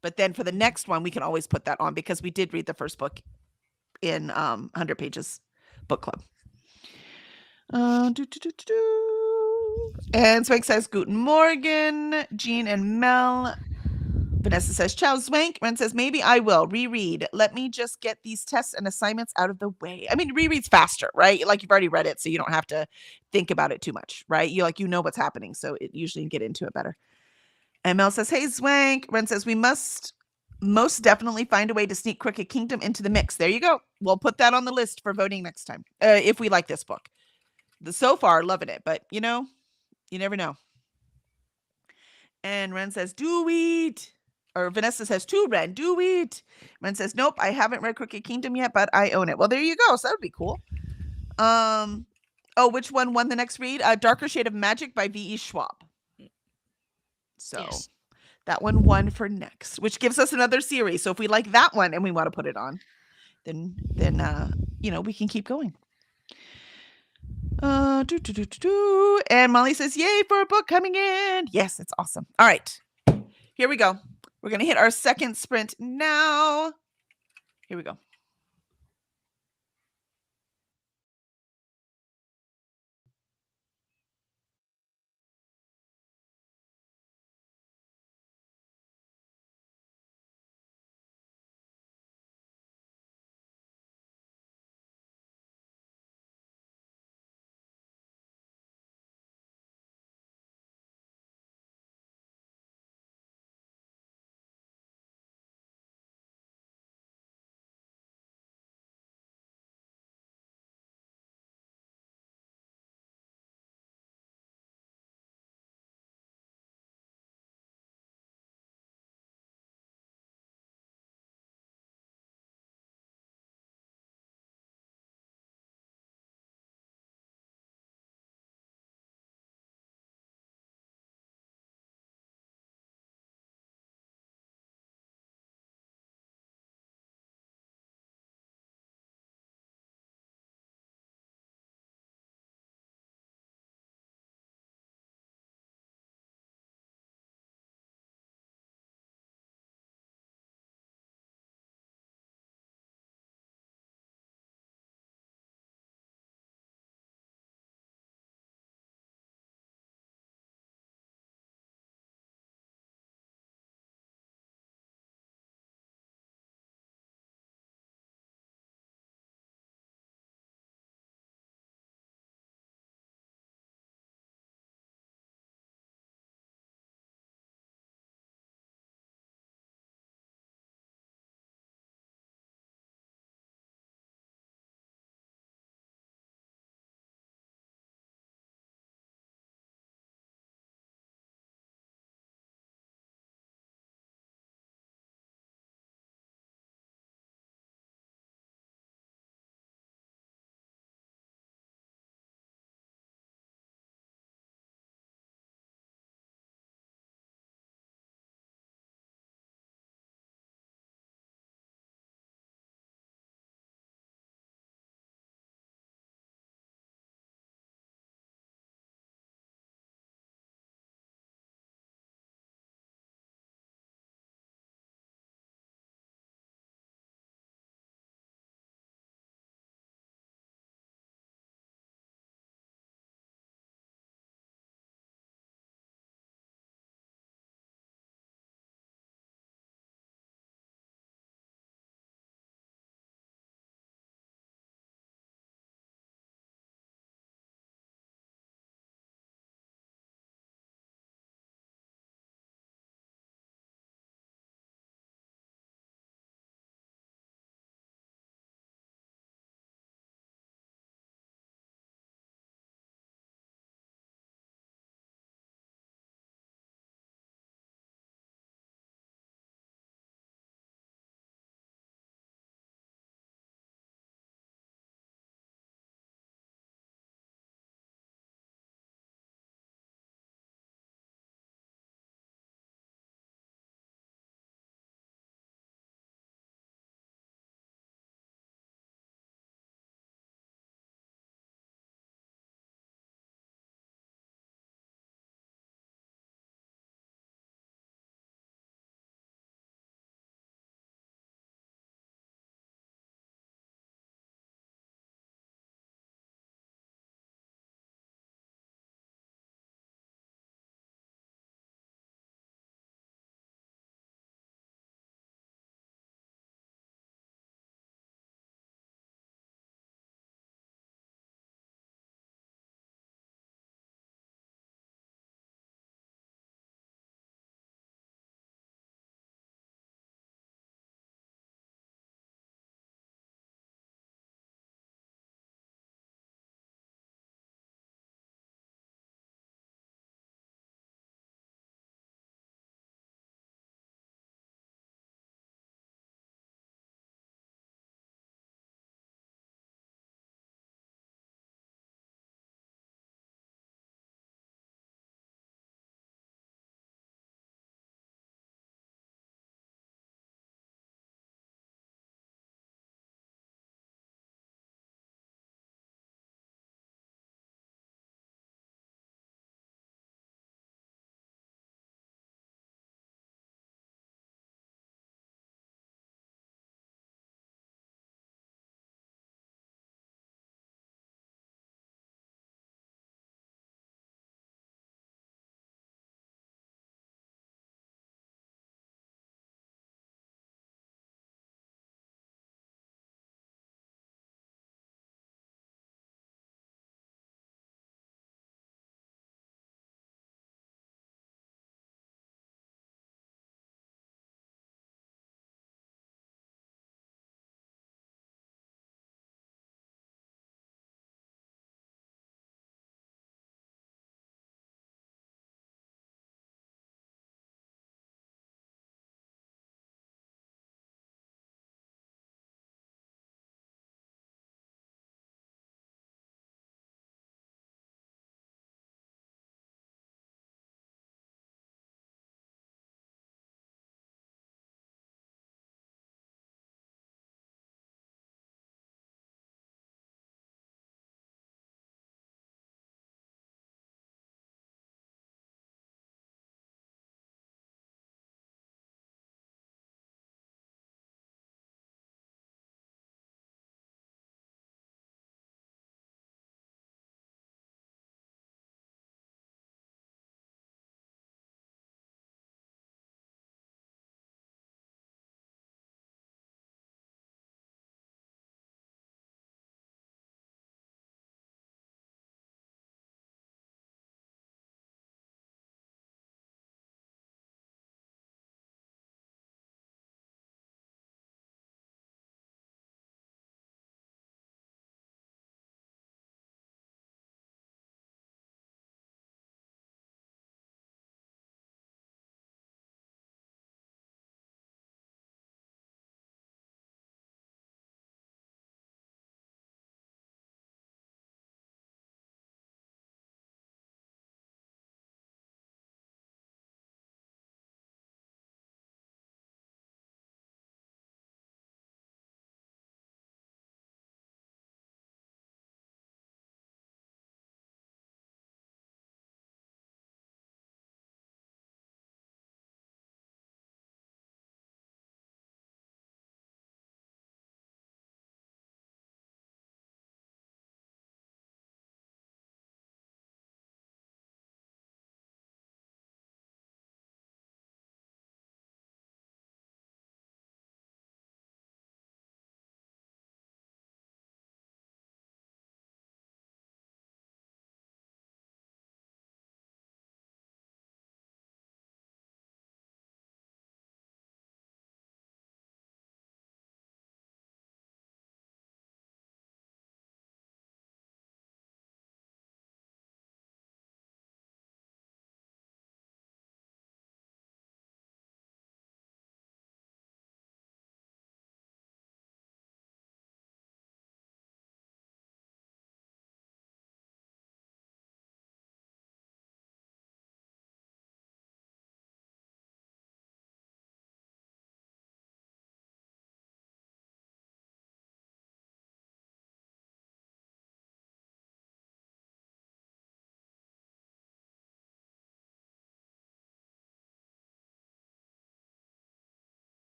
But then for the next one, we can always put that on because we did read the first book in 100 Pages Book Club. And Swank says, Guten Morgen. Jean and Mel. Vanessa says, ciao, Swank. Ren says, maybe I will reread. Let me just get these tests and assignments out of the way. I mean, reread's faster, right? Like you've already read it, so you don't have to think about it too much, right? You know what's happening, so it usually get into it better. And Mel says, hey, Swank. Ren says, we must most definitely find a way to sneak Crooked Kingdom into the mix. There you go. We'll put that on the list for voting next time, if we like this book. So far, loving it, but you never know. And Ren says, do it. Or Vanessa says to Ren, do it. Ren says, nope, I haven't read Crooked Kingdom yet, but I own it. Well, there you go. So that would be cool. Which one won the next read? Darker Shade of Magic by V.E. Schwab. So yes. That one won for next, which gives us another series. So if we like that one and we want to put it on, then we can keep going. And Molly says, yay for a book coming in. Yes, it's awesome. All right, here we go. We're going to hit our second sprint now. Here we go.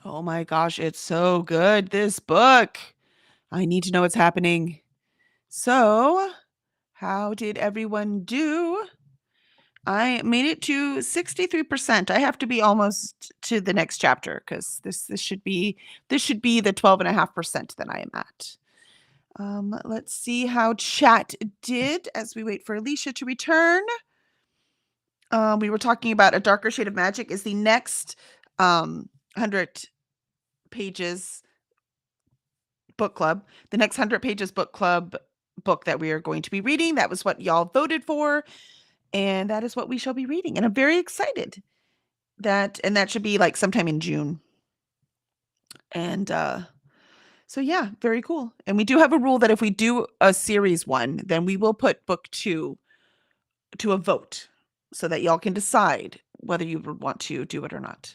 Oh my gosh, it's so good. This book. I need to know what's happening. So, how did everyone do? I made it to 63%. I have to be almost to the next chapter because this should be the 12.5% that I am at. Let's see how chat did as we wait for Alicia to return. We were talking about A Darker Shade of Magic is the next 100 pages book club. The next 100 pages book club book that we are going to be reading. That was what y'all voted for. And that is what we shall be reading. And I'm very excited that should be like sometime in June. And so yeah, very cool. And we do have a rule that if we do a series one, then we will put book 2 to a vote so that y'all can decide whether you would want to do it or not.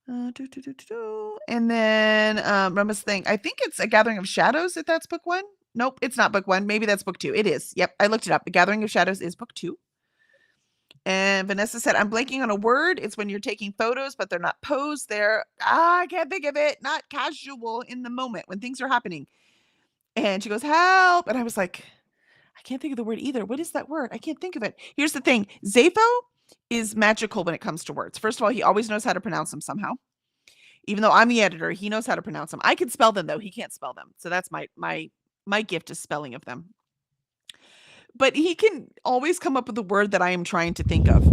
And then Rema's thing. I think it's A Gathering of Shadows if that's book 1. Nope, it's not book 1. Maybe that's book 2. It is. Yep, I looked it up. A Gathering of Shadows is book 2. And Vanessa said, I'm blanking on a word. It's when you're taking photos, but they're not posed. They're, I can't think of it. Not casual in the moment when things are happening. And she goes, help. And I was like, I can't think of the word either. What is that word? I can't think of it. Here's the thing. Zepho is magical when it comes to words. First of all, he always knows how to pronounce them somehow. Even though I'm the editor, he knows how to pronounce them. I can spell them, though. He can't spell them. So that's my gift is spelling of them. But he can always come up with a word that I am trying to think of.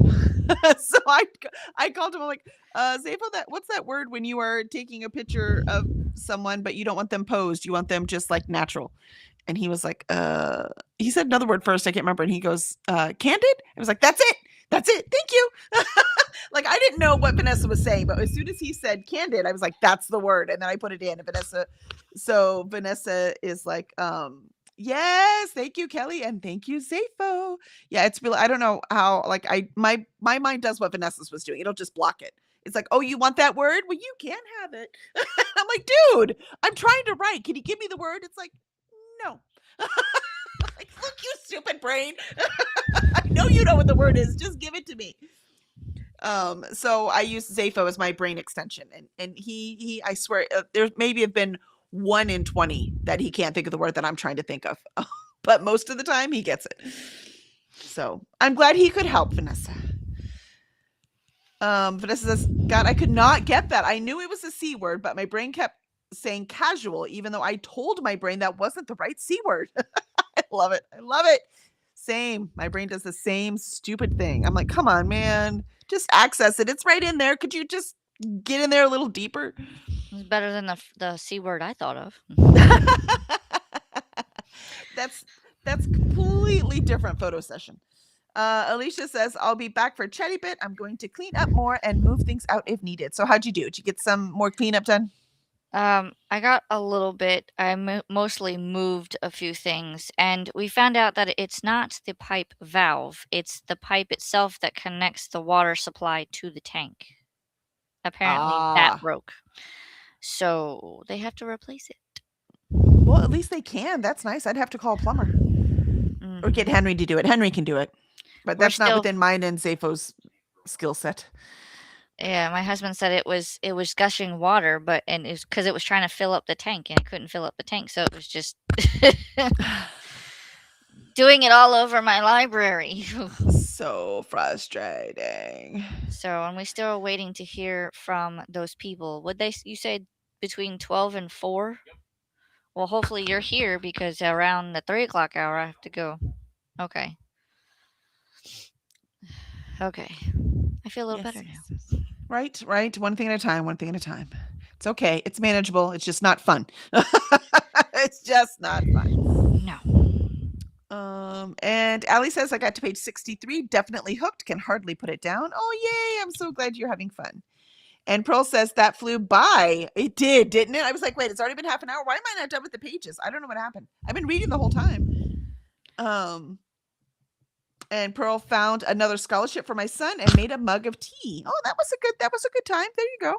So I called him. I'm like, Zepho, what's that word when you are taking a picture of someone, but you don't want them posed? You want them just like natural. And he was like, he said another word first. I can't remember. And he goes, candid? I was like, that's it. That's it. Thank you. Like, I didn't know what Vanessa was saying, but as soon as he said candid, I was like, that's the word. And then I put it in. And Vanessa is like, yes, thank you, Kelly. And thank you, Zepho. Yeah, it's really, I don't know how, like, my mind does what Vanessa's was doing. It'll just block it. It's like, oh, you want that word? Well, you can't have it. I'm like, dude, I'm trying to write. Can you give me the word? It's like, no. Like, look, you stupid brain. I know you know what the word is. Just give it to me. So I use Zepho as my brain extension, and he I swear there maybe have been 1 in 20 that he can't think of the word that I'm trying to think of, but most of the time he gets it. So I'm glad he could help, Vanessa. Vanessa says, God, I could not get that. I knew it was a C word, but my brain kept saying casual, even though I told my brain that wasn't the right C word. I love it. I love it. Same. My brain does the same stupid thing. I'm like, come on, man. Just access it. It's right in there. Could you just get in there a little deeper?
It's better than the C word I thought of.
That's completely different photo session. Alicia says, I'll be back for a chatty bit. I'm going to clean up more and move things out if needed. So how'd you do? Did you get some more cleanup done?
I got a little bit. I mostly moved a few things, and we found out that it's not the pipe valve, it's the pipe itself that connects the water supply to the tank. Apparently that broke. So they have to replace it.
Well, at least they can. That's nice. I'd have to call a plumber. Or get Henry to do it. Henry can do it. But that's not within mine and Zepho's skill set.
Yeah, my husband said it was gushing water, but it's because it was trying to fill up the tank and it couldn't fill up the tank, so it was just doing it all over my library.
So frustrating.
So, and we still are waiting to hear from those people. You said between 12 and 4? Yep. Well, hopefully you're here because around the 3 o'clock hour I have to go. Okay. Okay. I feel a little better now.
Right. One thing at a time. It's okay. It's manageable. It's just not fun. It's just not fun.
No.
And Allie says, I got to page 63. Definitely hooked. Can hardly put it down. Oh, yay. I'm so glad you're having fun. And Pearl says, that flew by. It did, didn't it? I was like, wait, it's already been half an hour. Why am I not done with the pages? I don't know what happened. I've been reading the whole time. And Pearl found another scholarship for my son and made a mug of tea. Oh, that was a good time. There you go.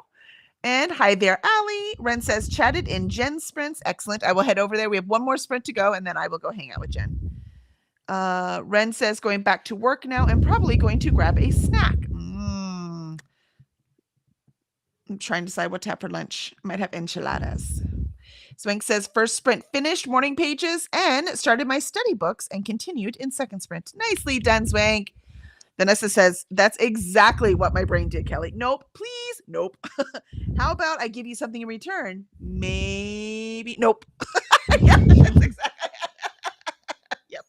And hi there, Allie. Ren says, chatted in Jen's sprints. Excellent. I will head over there. We have one more sprint to go, and then I will go hang out with Jen. Ren says, going back to work now and probably going to grab a snack. I'm trying to decide what to have for lunch. I might have enchiladas. Swank says, first sprint finished morning pages and started my study books and continued in second sprint. Nicely done, Swank. Vanessa says, that's exactly what my brain did, Kelly. Nope, please. Nope. How about I give you something in return? Maybe. Nope. Yeah, that's exactly. Yep.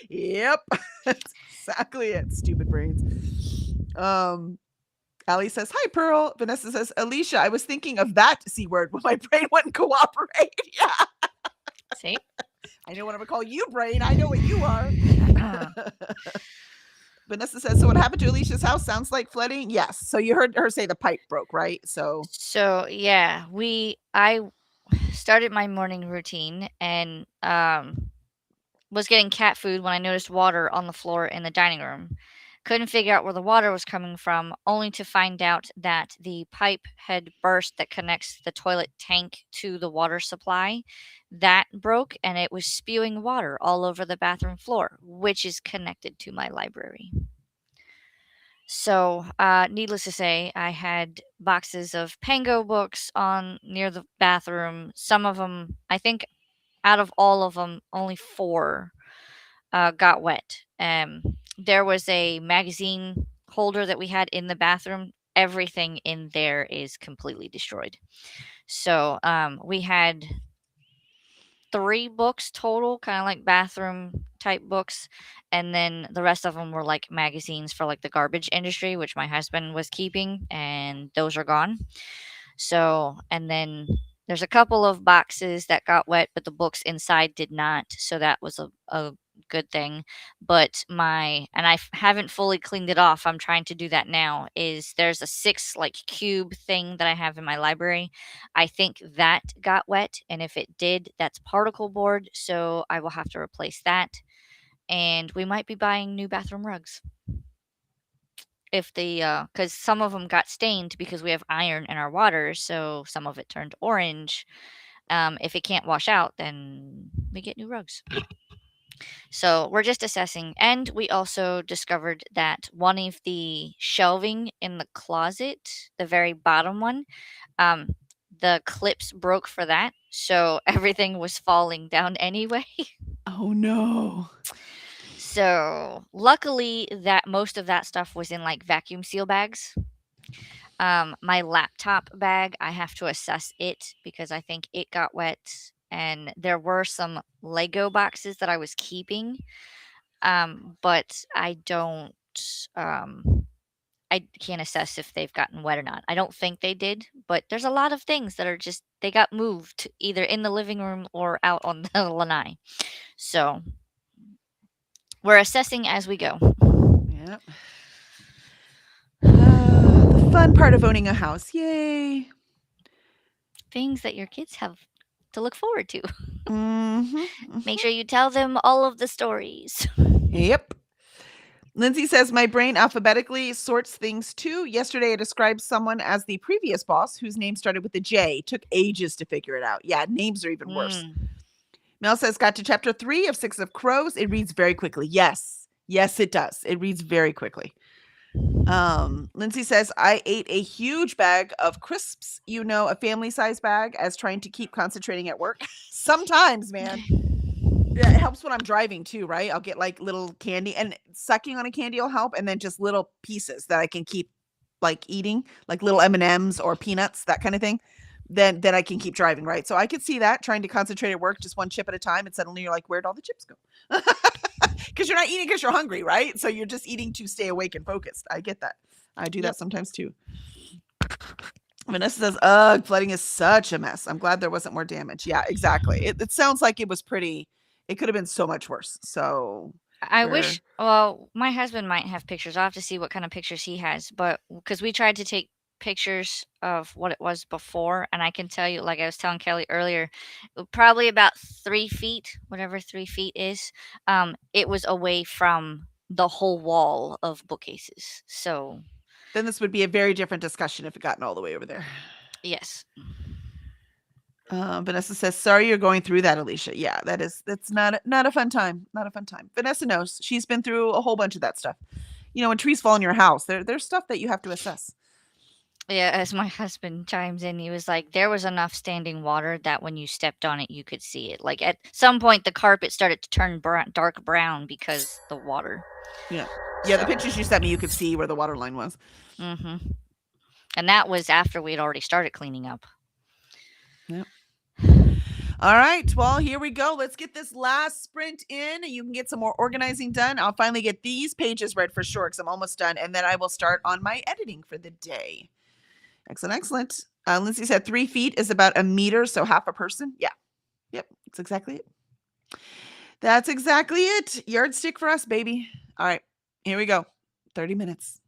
Yep. That's exactly it. Stupid brains. Allie says, hi, Pearl. Vanessa says, Alicia, I was thinking of that C word when my brain wouldn't cooperate. Yeah.
See?
I know what I'm going to call you, brain. I know what you are. Vanessa says, so what happened to Alicia's house? Sounds like flooding. Yes. So you heard her say the pipe broke, right? So
yeah, I started my morning routine and was getting cat food when I noticed water on the floor in the dining room. Couldn't figure out where the water was coming from, only to find out that the pipe had burst that connects the toilet tank to the water supply. That broke and it was spewing water all over the bathroom floor, which is connected to my library. So, needless to say, I had boxes of Pango books on near the bathroom. Some of them, I think, out of all of them, only 4 got wet. There was a magazine holder that we had in the bathroom. Everything in there is completely destroyed. So, we had 3 books total, kind of like bathroom type books, and then the rest of them were like magazines for like the garbage industry, which my husband was keeping, and those are gone. So, and then there's a couple of boxes that got wet, but the books inside did not. So that was a good thing. But and haven't fully cleaned it off. I'm trying to do that now. Is there's a 6 like cube thing that I have in my library. I think that got wet. And if it did, that's particle board. So I will have to replace that. And we might be buying new bathroom rugs if because some of them got stained because we have iron in our water, so some of it turned orange. If it can't wash out, then we get new rugs. So we're just assessing, and we also discovered that one of the shelving in the closet, the very bottom one, um, the clips broke for that, so everything was falling down anyway.
oh no.
So luckily that most of that stuff was in like vacuum seal bags. My laptop bag, I have to assess it because I think it got wet, and there were some Lego boxes that I was keeping, but I can't assess if they've gotten wet or not. I don't think they did, but there's a lot of things that are just they got moved either in the living room or out on the lanai. So we're assessing as we go.
Yep. The fun part of owning a house. Yay.
Things that your kids have to look forward to.
Mm-hmm.
Make sure you tell them all of the stories.
Yep. Lindsay says, my brain alphabetically sorts things too. Yesterday, I described someone as the previous boss whose name started with a J. Took ages to figure it out. Yeah, names are even worse. Mel says, got to chapter 3 of 6 of Crows. It reads very quickly. Yes. Yes, it does. It reads very quickly. Lindsay says, I ate a huge bag of crisps, a family size bag, as trying to keep concentrating at work. Sometimes, man. Yeah, it helps when I'm driving too, right? I'll get like little candy, and sucking on a candy will help, and then just little pieces that I can keep like eating, like little M&Ms or peanuts, that kind of thing. Then I can keep driving, right? So I could see that, trying to concentrate at work, just one chip at a time, and suddenly you're like, where'd all the chips go? Because you're not eating because you're hungry, right? So you're just eating to stay awake and focused. I get that. I do that sometimes too. Vanessa says, ugh, flooding is such a mess. I'm glad there wasn't more damage. Yeah, exactly. It sounds like it was pretty, it could have been so much worse. So
I wish, well, my husband might have pictures. I'll have to see what kind of pictures he has. But because we tried to take pictures of what it was before, and I can tell you, like I was telling Kelly earlier, probably about 3 feet, whatever 3 feet is, it was away from the whole wall of bookcases. So
then this would be a very different discussion if it gotten all the way over there.
yes.
Vanessa says, sorry you're going through that, Alicia. Yeah, that's not a fun time. Not a fun time. Vanessa knows. She's been through a whole bunch of that stuff. When trees fall in your house, there's stuff that you have to assess.
Yeah, as my husband chimes in, he was like, there was enough standing water that when you stepped on it, you could see it. Like at some point, the carpet started to turn dark brown because the water.
Yeah. Yeah, the
So,
pictures you sent me, you could see where the water line was.
hmm and that was after we had already started cleaning up.
Yep. All right. Well, here we go. Let's get this last sprint in. You can get some more organizing done. I'll finally get these pages read for sure because I'm almost done. And then I will start on my editing for the day. Excellent. Excellent. Lindsay said 3 feet is about a meter, so half a person. Yeah. Yep. That's exactly it. That's exactly it. Yardstick for us, baby. All right. Here we go. 30 minutes.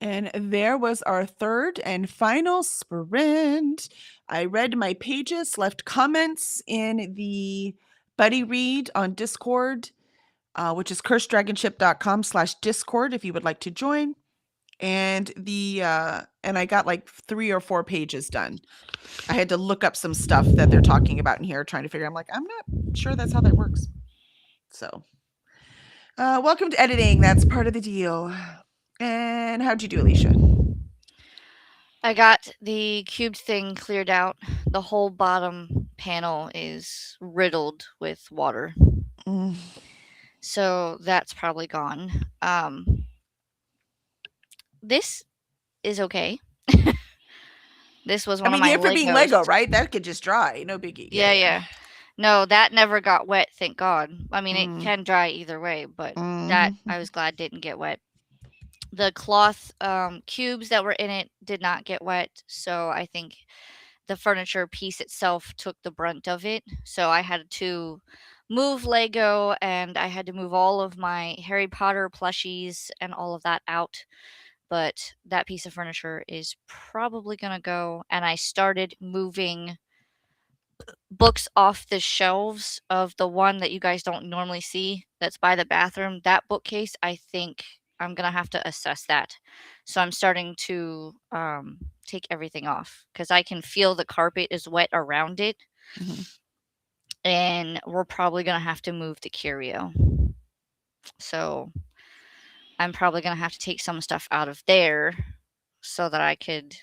And there was our third and final sprint. I read my pages, left comments in the Buddy Read on Discord, which is curseddragonship.com/Discord if you would like to join. And and I got like 3 or 4 pages done. I had to look up some stuff that they're talking about in here, trying to figure. I'm like, I'm not sure that's how that works. So, welcome to editing. That's part of the deal. And how'd you do, Alicia?
I got the cube thing cleared out. The whole bottom panel is riddled with water.
Mm.
So that's probably gone. This is okay. This was one of my
for
Legos.
being Lego, right? That could just dry. No biggie.
Yeah. No, that never got wet, thank God. I mean,
Mm.
it can dry either way, but that
Mhm.
I was glad didn't get wet. The cloth cubes that were in it did not get wet, so I think the furniture piece itself took the brunt of it. So I had to move Lego, and I had to move all of my Harry Potter plushies and all of that out. But that piece of furniture is probably going to go. And I started moving books off the shelves of the one that you guys don't normally see that's by the bathroom. That bookcase, I think I'm going to have to assess that. So I'm starting to take everything off because I can feel the carpet is wet around it.
Mhm.
And we're probably going to have to move the curio. So I'm probably going to have to take some stuff out of there so that I could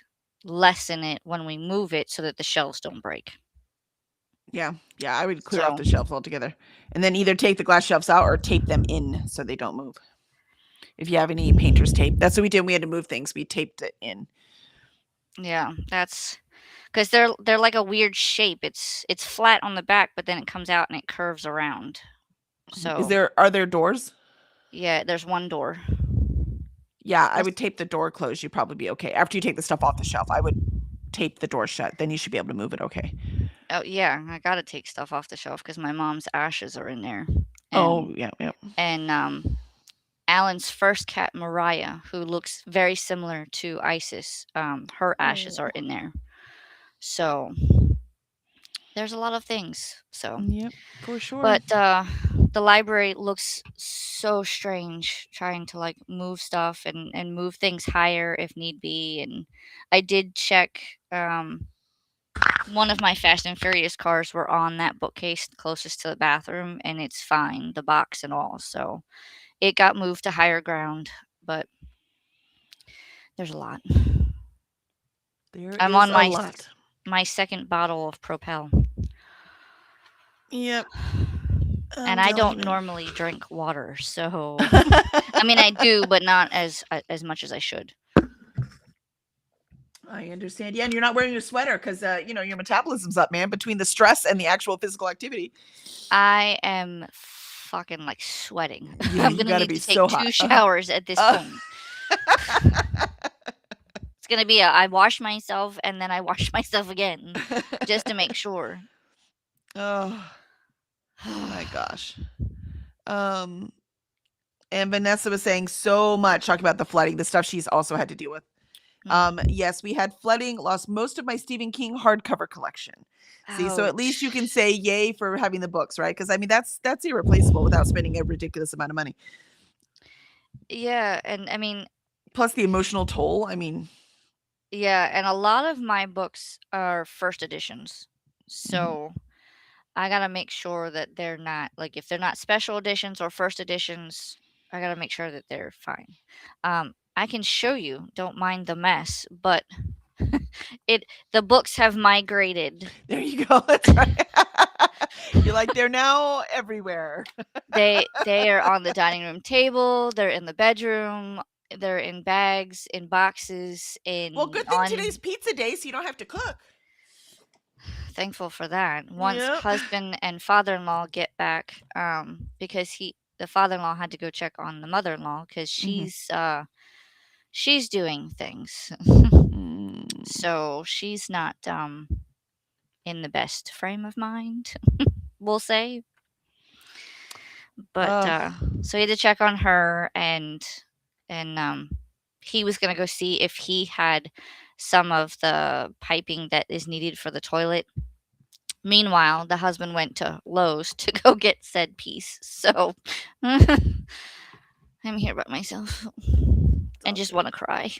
lessen it when we move it so that the shelves don't break.
Yeah, I would clear off the shelves altogether, and then either take the glass shelves out or tape them in so they don't move. If you have any painter's tape, that's what we did. We had to move things. We taped it in.
Yeah, that's because they're like a weird shape. It's flat on the back, but then it comes out and it curves around. So
are there doors?
Yeah, there's one door.
Yeah, I would tape the door closed. You'd probably be okay. After you take the stuff off the shelf, I would tape the door shut. Then you should be able to move it okay.
Oh yeah, I gotta take stuff off the shelf because my mom's ashes are in there.
Yeah.
And Alan's first cat, Mariah, who looks very similar to Isis, her ashes are in there. So there's a lot of things. So
yep, for sure.
But the library looks so strange trying to like move stuff and move things higher if need be. And I did check one of my Fast and Furious cars were on that bookcase closest to the bathroom, and it's fine, the box and all. So it got moved to higher ground, but there's a lot. I'm on my second bottle of Propel.
Yep.
And I don't normally drink water, so I mean I do, but not as much as I should.
I understand. Yeah, and you're not wearing your sweater because your metabolism's up, man. Between the stress and the actual physical activity,
I am fucking like sweating.
Yeah,
I'm gonna need to take 2 showers at this point. It's gonna be I wash myself and then I wash myself again just to make sure.
Oh my gosh. And Vanessa was saying so much, talking about the flooding, the stuff she's also had to deal with. Yes, we had flooding, lost most of my Stephen King hardcover collection. See, so at least you can say yay for having the books, right? Because I mean that's irreplaceable without spending a ridiculous amount of money.
Yeah, and I mean,
plus the emotional toll. I mean,
yeah, and a lot of my books are first editions, so I gotta make sure that they're not like if they're not special editions or first editions, I gotta make sure that they're fine. I can show you. Don't mind the mess, but the books have migrated.
There you go. That's right. You're like they're now everywhere.
They are on the dining room table. They're in the bedroom. They're in bags, in boxes,
Well, good thing today's pizza day, so you don't have to cook.
Thankful for that. Once husband and father-in-law get back, because the father-in-law had to go check on the mother-in-law because she's doing things. So she's not in the best frame of mind, we'll say. But so he had to check on her, and he was gonna go see if he had some of the piping that is needed for the toilet. Meanwhile, the husband went to Lowe's to go get said piece. So I'm here by myself and just want to cry.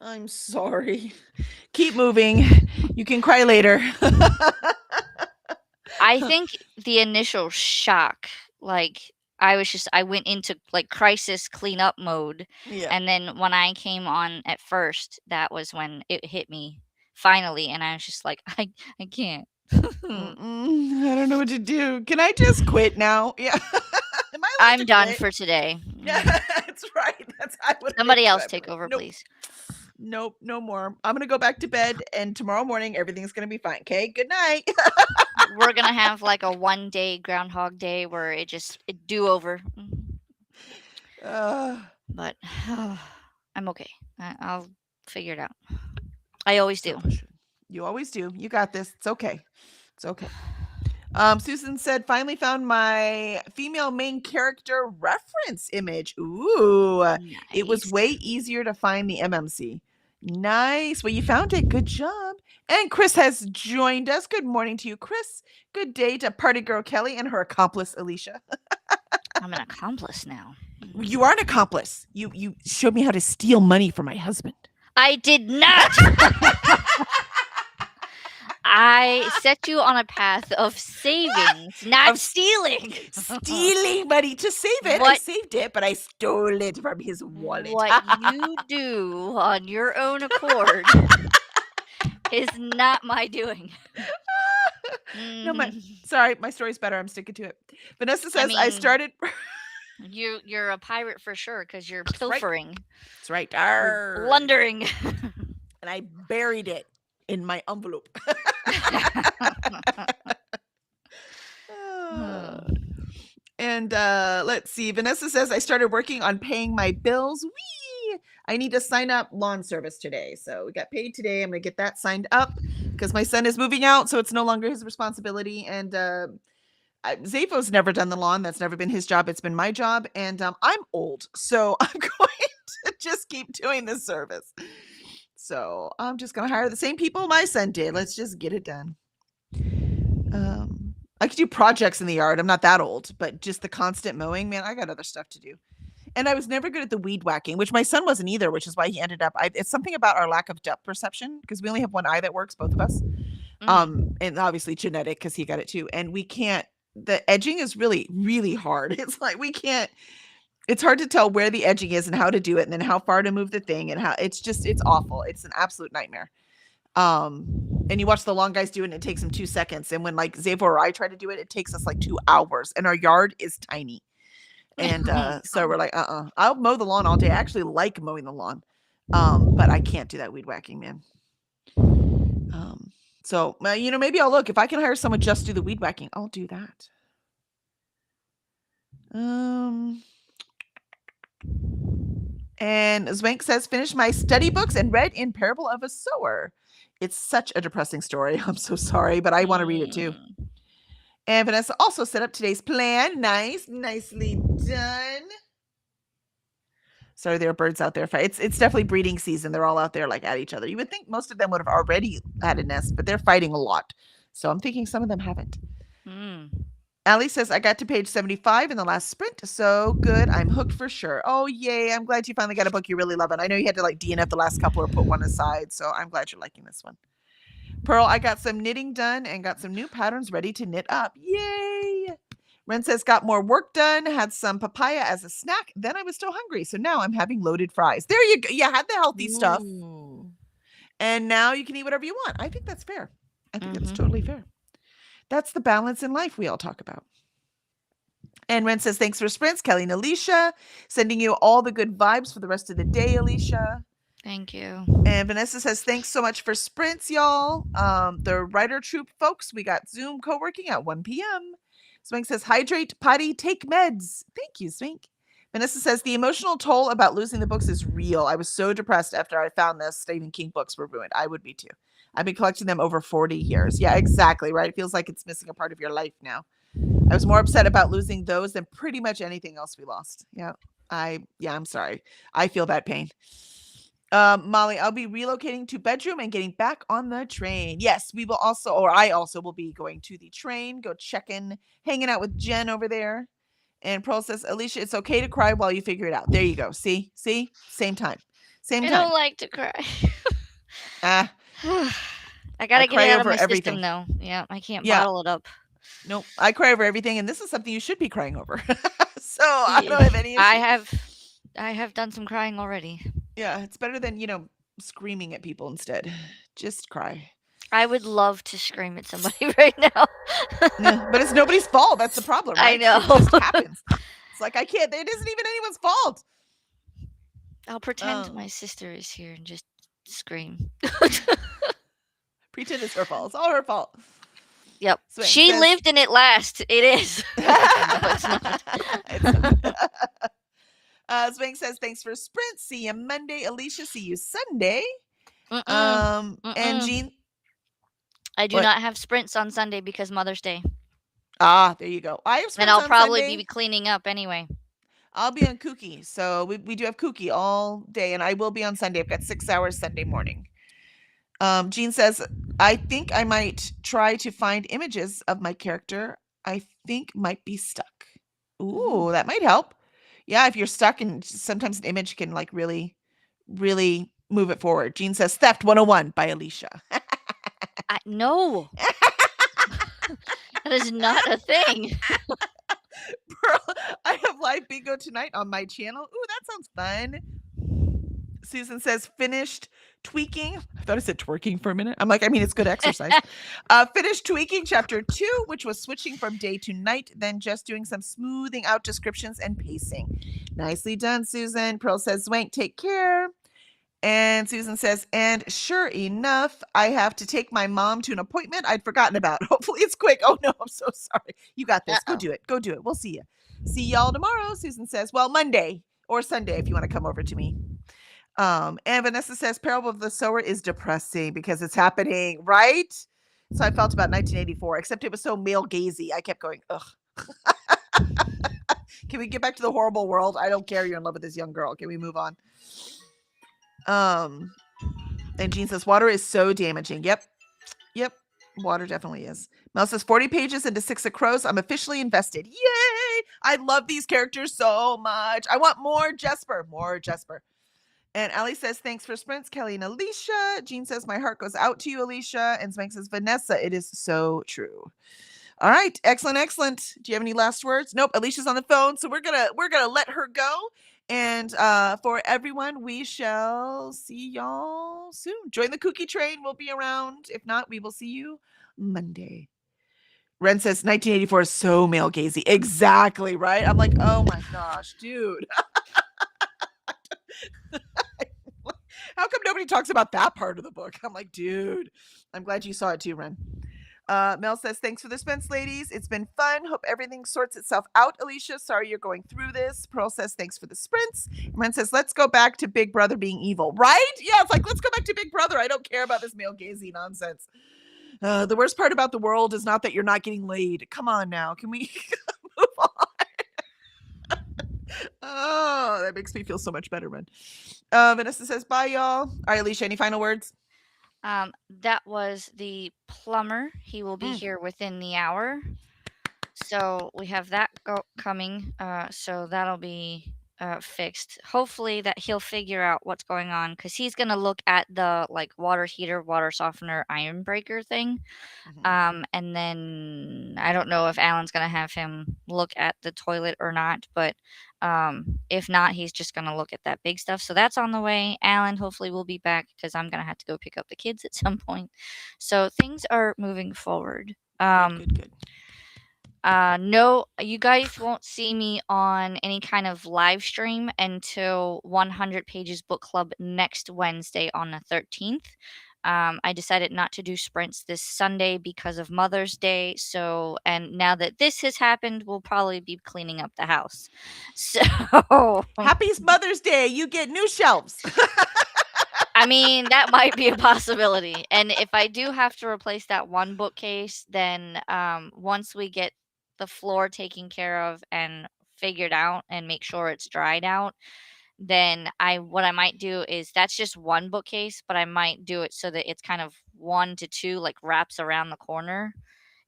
I'm sorry. Keep moving. You can cry later.
I think the initial shock, like I went into like crisis cleanup mode,
Yeah.
and then when I came on at first, that was when it hit me finally, and I was just like, I can't.
I don't know what to do. Can I just quit now? Yeah. Am I allowed
I'm
to
done
quit?
for today.
Yeah, that's right. I would
Somebody else take over,
Nope.
please.
Nope, no more. I'm gonna go back to bed, and tomorrow morning everything's gonna be fine. Okay, good night.
We're gonna have like a 1-day Groundhog Day where it do over. But I'm okay. I'll figure it out. I always do.
You always do. You got this. It's okay. It's okay. Susan said, finally found my female main character reference image. Ooh, it was
Nice.
way easier to find the MMC. Nice. Well, you found it. Good job. And Chris has joined us. Good morning to you, Chris. Good day to party girl Kelly and her accomplice, Alicia.
I'm an accomplice now.
You are an accomplice. You showed me how to steal money from my husband.
I did not. I set you on a path of savings, not
Of
stealing.
Stealing money to save it. I
What-
saved it, but I stole it from his wallet.
What you do on your own accord is not my doing.
No, my
Mhm.
sorry, my story's better. I'm sticking to it. Vanessa says I
mean-
started.
You're a pirate for sure because you're
right.
pilfering,
That's right.
you're
Arr.
blundering.
And I buried it in my envelope. And let's see. Vanessa says I started working on paying my bills. Whee! I need to sign up lawn service today. So we got paid today. I'm gonna get that signed up because my son is moving out, so it's no longer his responsibility. And Zafo's never done the lawn. That's never been his job. It's been my job. And I'm old, so I'm going to just keep doing this service. So I'm just gonna hire the same people my son did. Let's just get it done. I could do projects in the yard. I'm not that old, but just the constant mowing, man, I got other stuff to do. And I was never good at the weed whacking, which my son wasn't either, which is why he ended up. It's something about our lack of depth perception because we only have one eye that works, both of us. And obviously genetic because he got it too. And we can't. The edging is really, really hard. It's like we can't. It's hard to tell where the edging is and how to do it, and then how far to move the thing, and how it's awful. It's an absolute nightmare. And you watch the long guys do it and it takes them 2 seconds. And when like Zavo or I try to do it, it takes us like 2 hours and our yard is tiny. And so we're like, I'll mow the lawn all day. I actually like mowing the lawn. But I can't do that weed whacking, man. So maybe I'll look if I can hire someone just to do the weed whacking. I'll do that. And Zwank says, finished my study books and read In Parable of a Sower. It's such a depressing story. I'm so sorry, but I want to read it too. And Vanessa also set up today's plan. Nice. Nicely done. Sorry, there are birds out there. It's definitely breeding season. They're all out there like at each other. You would think most of them would have already had a nest, but they're fighting a lot. So I'm thinking some of them haven't. Allie says, I got to page 75 in the last sprint. So good. I'm hooked for sure. Oh, yay. I'm glad you finally got a book you really love. And I know you had to like DNF the last couple or put one aside. So I'm glad you're liking this one. Pearl, I got some knitting done and got some new patterns ready to knit up. Yay. Ren says, got more work done, had some papaya as a snack. Then I was still hungry. So now I'm having loaded fries. There you go. You had the healthy stuff. And now you can eat whatever you want. I think that's fair. I think that's totally fair. That's the balance in life we all talk about. And Ren says, thanks for sprints, Kelly and Alicia. Sending you all the good vibes for the rest of the day, Alicia.
Thank you.
And Vanessa says, thanks so much for sprints, y'all. The Writer Troop folks, we got Zoom co-working at 1 p.m. Swink says, hydrate, potty, take meds. Thank you, Swink. Vanessa says, the emotional toll about losing the books is real. I was so depressed after I found the Stephen King books were ruined. I would be too. I've been collecting them over 40 years. Yeah, exactly, right? It feels like it's missing a part of your life now. I was more upset about losing those than pretty much anything else we lost. Yeah. I'm sorry. I feel that pain. Molly, I'll be relocating to bedroom and getting back on the train. Yes, we will also, or I also will be going to the train, go check in, hanging out with Jen over there. And Pearl says, Alicia, it's okay to cry while you figure it out. There you go. See? Same time. Same
I
time.
don't like to cry.
Ah,
I gotta
I
get
cry
it out of
over
my
everything.
system though. Yeah, I can't
Yeah.
bottle it up.
Nope. I cry over everything, and this is something you should be crying over. So I don't have any issue.
I have done some crying already.
Yeah, it's better than, screaming at people instead. Just cry.
I would love to scream at somebody right now.
Yeah, but it's nobody's fault. That's the problem,
I
right?
know.
It just happens. It's like I can't. It isn't even anyone's fault.
I'll pretend
Oh.
my sister is here and just scream.
Pretend it's her fault. It's all her fault.
Yep.
Swing
She
says-
lived in it last. It is. No, it's not.
It's not. Swing says, thanks for Sprint. See you Monday. Alicia, see you Sunday. And
Mm-mm.
Jean.
I do
What?
not have sprints on Sunday because Mother's Day.
Ah, there you go. I have Sprints
And I'll
on
probably
Sunday.
be cleaning up anyway.
I'll be on Kooky. So we do have Kooky all day, and I will be on Sunday. I've got 6 hours Sunday morning. Jean says, I think I might try to find images of my character I think might be stuck. Ooh, that might help. Yeah, if you're stuck, and sometimes an image can like really, really move it forward. Jean says, Theft 101 by Alicia.
No. That is not a thing.
Pearl, I have live bingo tonight on my channel. Ooh, that sounds fun. Susan says, finished tweaking. I thought I said twerking for a minute. I'm like, I mean, it's good exercise. Finished tweaking chapter 2, which was switching from day to night, then just doing some smoothing out descriptions and pacing. Nicely done, Susan. Pearl says, Swank, take care. And Susan says, and sure enough, I have to take my mom to an appointment I'd forgotten about. Hopefully it's quick. Oh no, I'm so sorry. You got this. Go
Uh-oh.
do it. Go do it. We'll see you. See y'all tomorrow, Susan says. Well, Monday or Sunday if you want to come over to me. And Vanessa says, Parable of the Sower is depressing because it's happening, right? So I felt about 1984, except it was so male gazy. I kept going, ugh. Can we get back to the horrible world? I don't care. You're in love with this young girl. Can we move on? And Jean says, water is so damaging. Yep. Water definitely is. Mel says, 40 pages into Six of Crows. I'm officially invested. Yay! I love these characters so much. I want more Jesper. And Allie says, thanks for sprints, Kelly and Alicia. Jean says, my heart goes out to you, Alicia. And Spank says, Vanessa, it is so true. All right. Excellent. Do you have any last words? Nope. Alicia's on the phone. So we're gonna let her go. And for everyone, we shall see y'all soon. Join the Kooky train. We'll be around. If not, we will see you Monday. Ren says 1984 is so male gazy. Exactly, right? I'm like, oh my gosh, dude. How come nobody talks about that part of the book? I'm like, dude, I'm glad you saw it too, Ren. Mel says, thanks for the Spence, ladies. It's been fun. Hope everything sorts itself out, Alicia. Sorry you're going through this. Pearl says, thanks for the sprints. Ren says, let's go back to Big Brother being evil. Right? Yeah, it's like, let's go back to Big Brother. I don't care about this male gazy nonsense. The worst part about the world is not that you're not getting laid. Come on now. Can we move on? Oh, that makes me feel so much better, Ren. Vanessa says, bye, y'all. All right, Alicia, any final words?
That was the plumber. He will be here within the hour. So we have that coming. So that'll be fixed. Hopefully that he'll figure out what's going on, because he's gonna look at the like water heater, water softener, iron breaker thing. And then I don't know if Alan's gonna have him look at the toilet or not, but if not, he's just gonna look at that big stuff. So that's on the way. Alan hopefully will be back because I'm gonna have to go pick up the kids at some point. So things are moving forward.
Good.
No, you guys won't see me on any kind of live stream until 100 Pages Book Club next Wednesday on the 13th. I decided not to do sprints this Sunday because of Mother's Day. So, and now that this has happened, we'll probably be cleaning up the house. So,
Happy Mother's Day. You get new shelves.
I mean, that might be a possibility. And if I do have to replace that one bookcase, then once we get the floor taken care of and figured out and make sure it's dried out, then what I might do is that's just one bookcase, but I might do it so that it's kind of 1 to 2, like, wraps around the corner.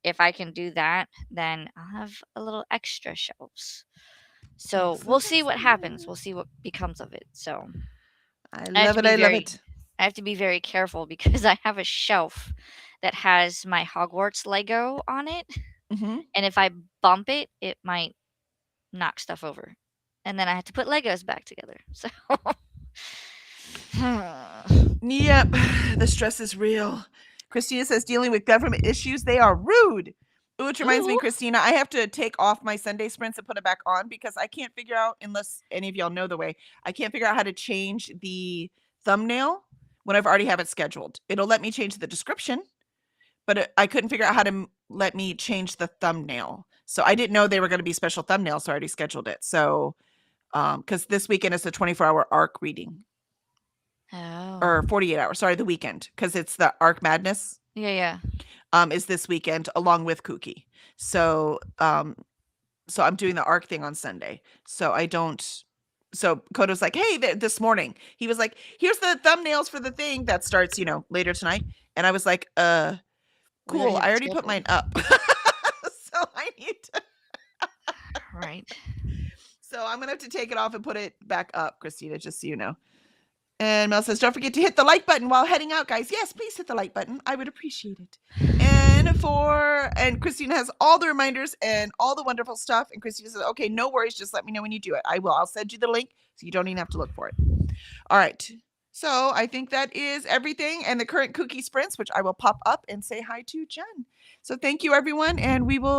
If I can do that, then I'll have a little extra shelves. So, we'll
Excellent,
see what happens.
excellent.
We'll see what becomes of it. So,
I
I have
love
to
it.
be
I love
very
it.
I have to be very careful because I have a shelf that has my Hogwarts Lego on it,
Hmm.
and if I bump it, it might knock stuff over. And then I have to put Legos back together. So
Yep, the stress is real. Christina says dealing with government issues, they are rude. Which reminds me,
Ooh.
Christina, I have to take off my Sunday sprints and put it back on because I can't figure out, unless any of y'all know the way, I can't figure out how to change the thumbnail when I've already have it scheduled. It'll let me change the description, but I couldn't figure out how to let me change the thumbnail. So I didn't know they were going to be special thumbnails, so I already scheduled it. So, because this weekend is the 24-hour ARC reading.
Oh.
Or 48 hours, sorry, the weekend, because it's the Arc Madness
Yeah.
is this weekend along with Kooky. So so I'm doing the Arc thing on Sunday. So Kodo's like, hey, this morning he was like, here's the thumbnails for the thing that starts, later tonight. And I was like,
We already
cool,
have
I
it
already put mine
scheduled.
up. So I need to
Right.
so I'm gonna have to take it off and put it back up, Christina, just so you know. And Mel says, don't forget to hit the like button while heading out, guys. Yes, please hit the like button. I would appreciate it. And Christina has all the reminders and all the wonderful stuff. And Christina says, okay, no worries. Just let me know when you do it. I will. I'll send you the link so you don't even have to look for it. All right. So I think that is everything. And the current Kooky sprints, which I will pop up and say hi to Jen. So thank you, everyone. And we will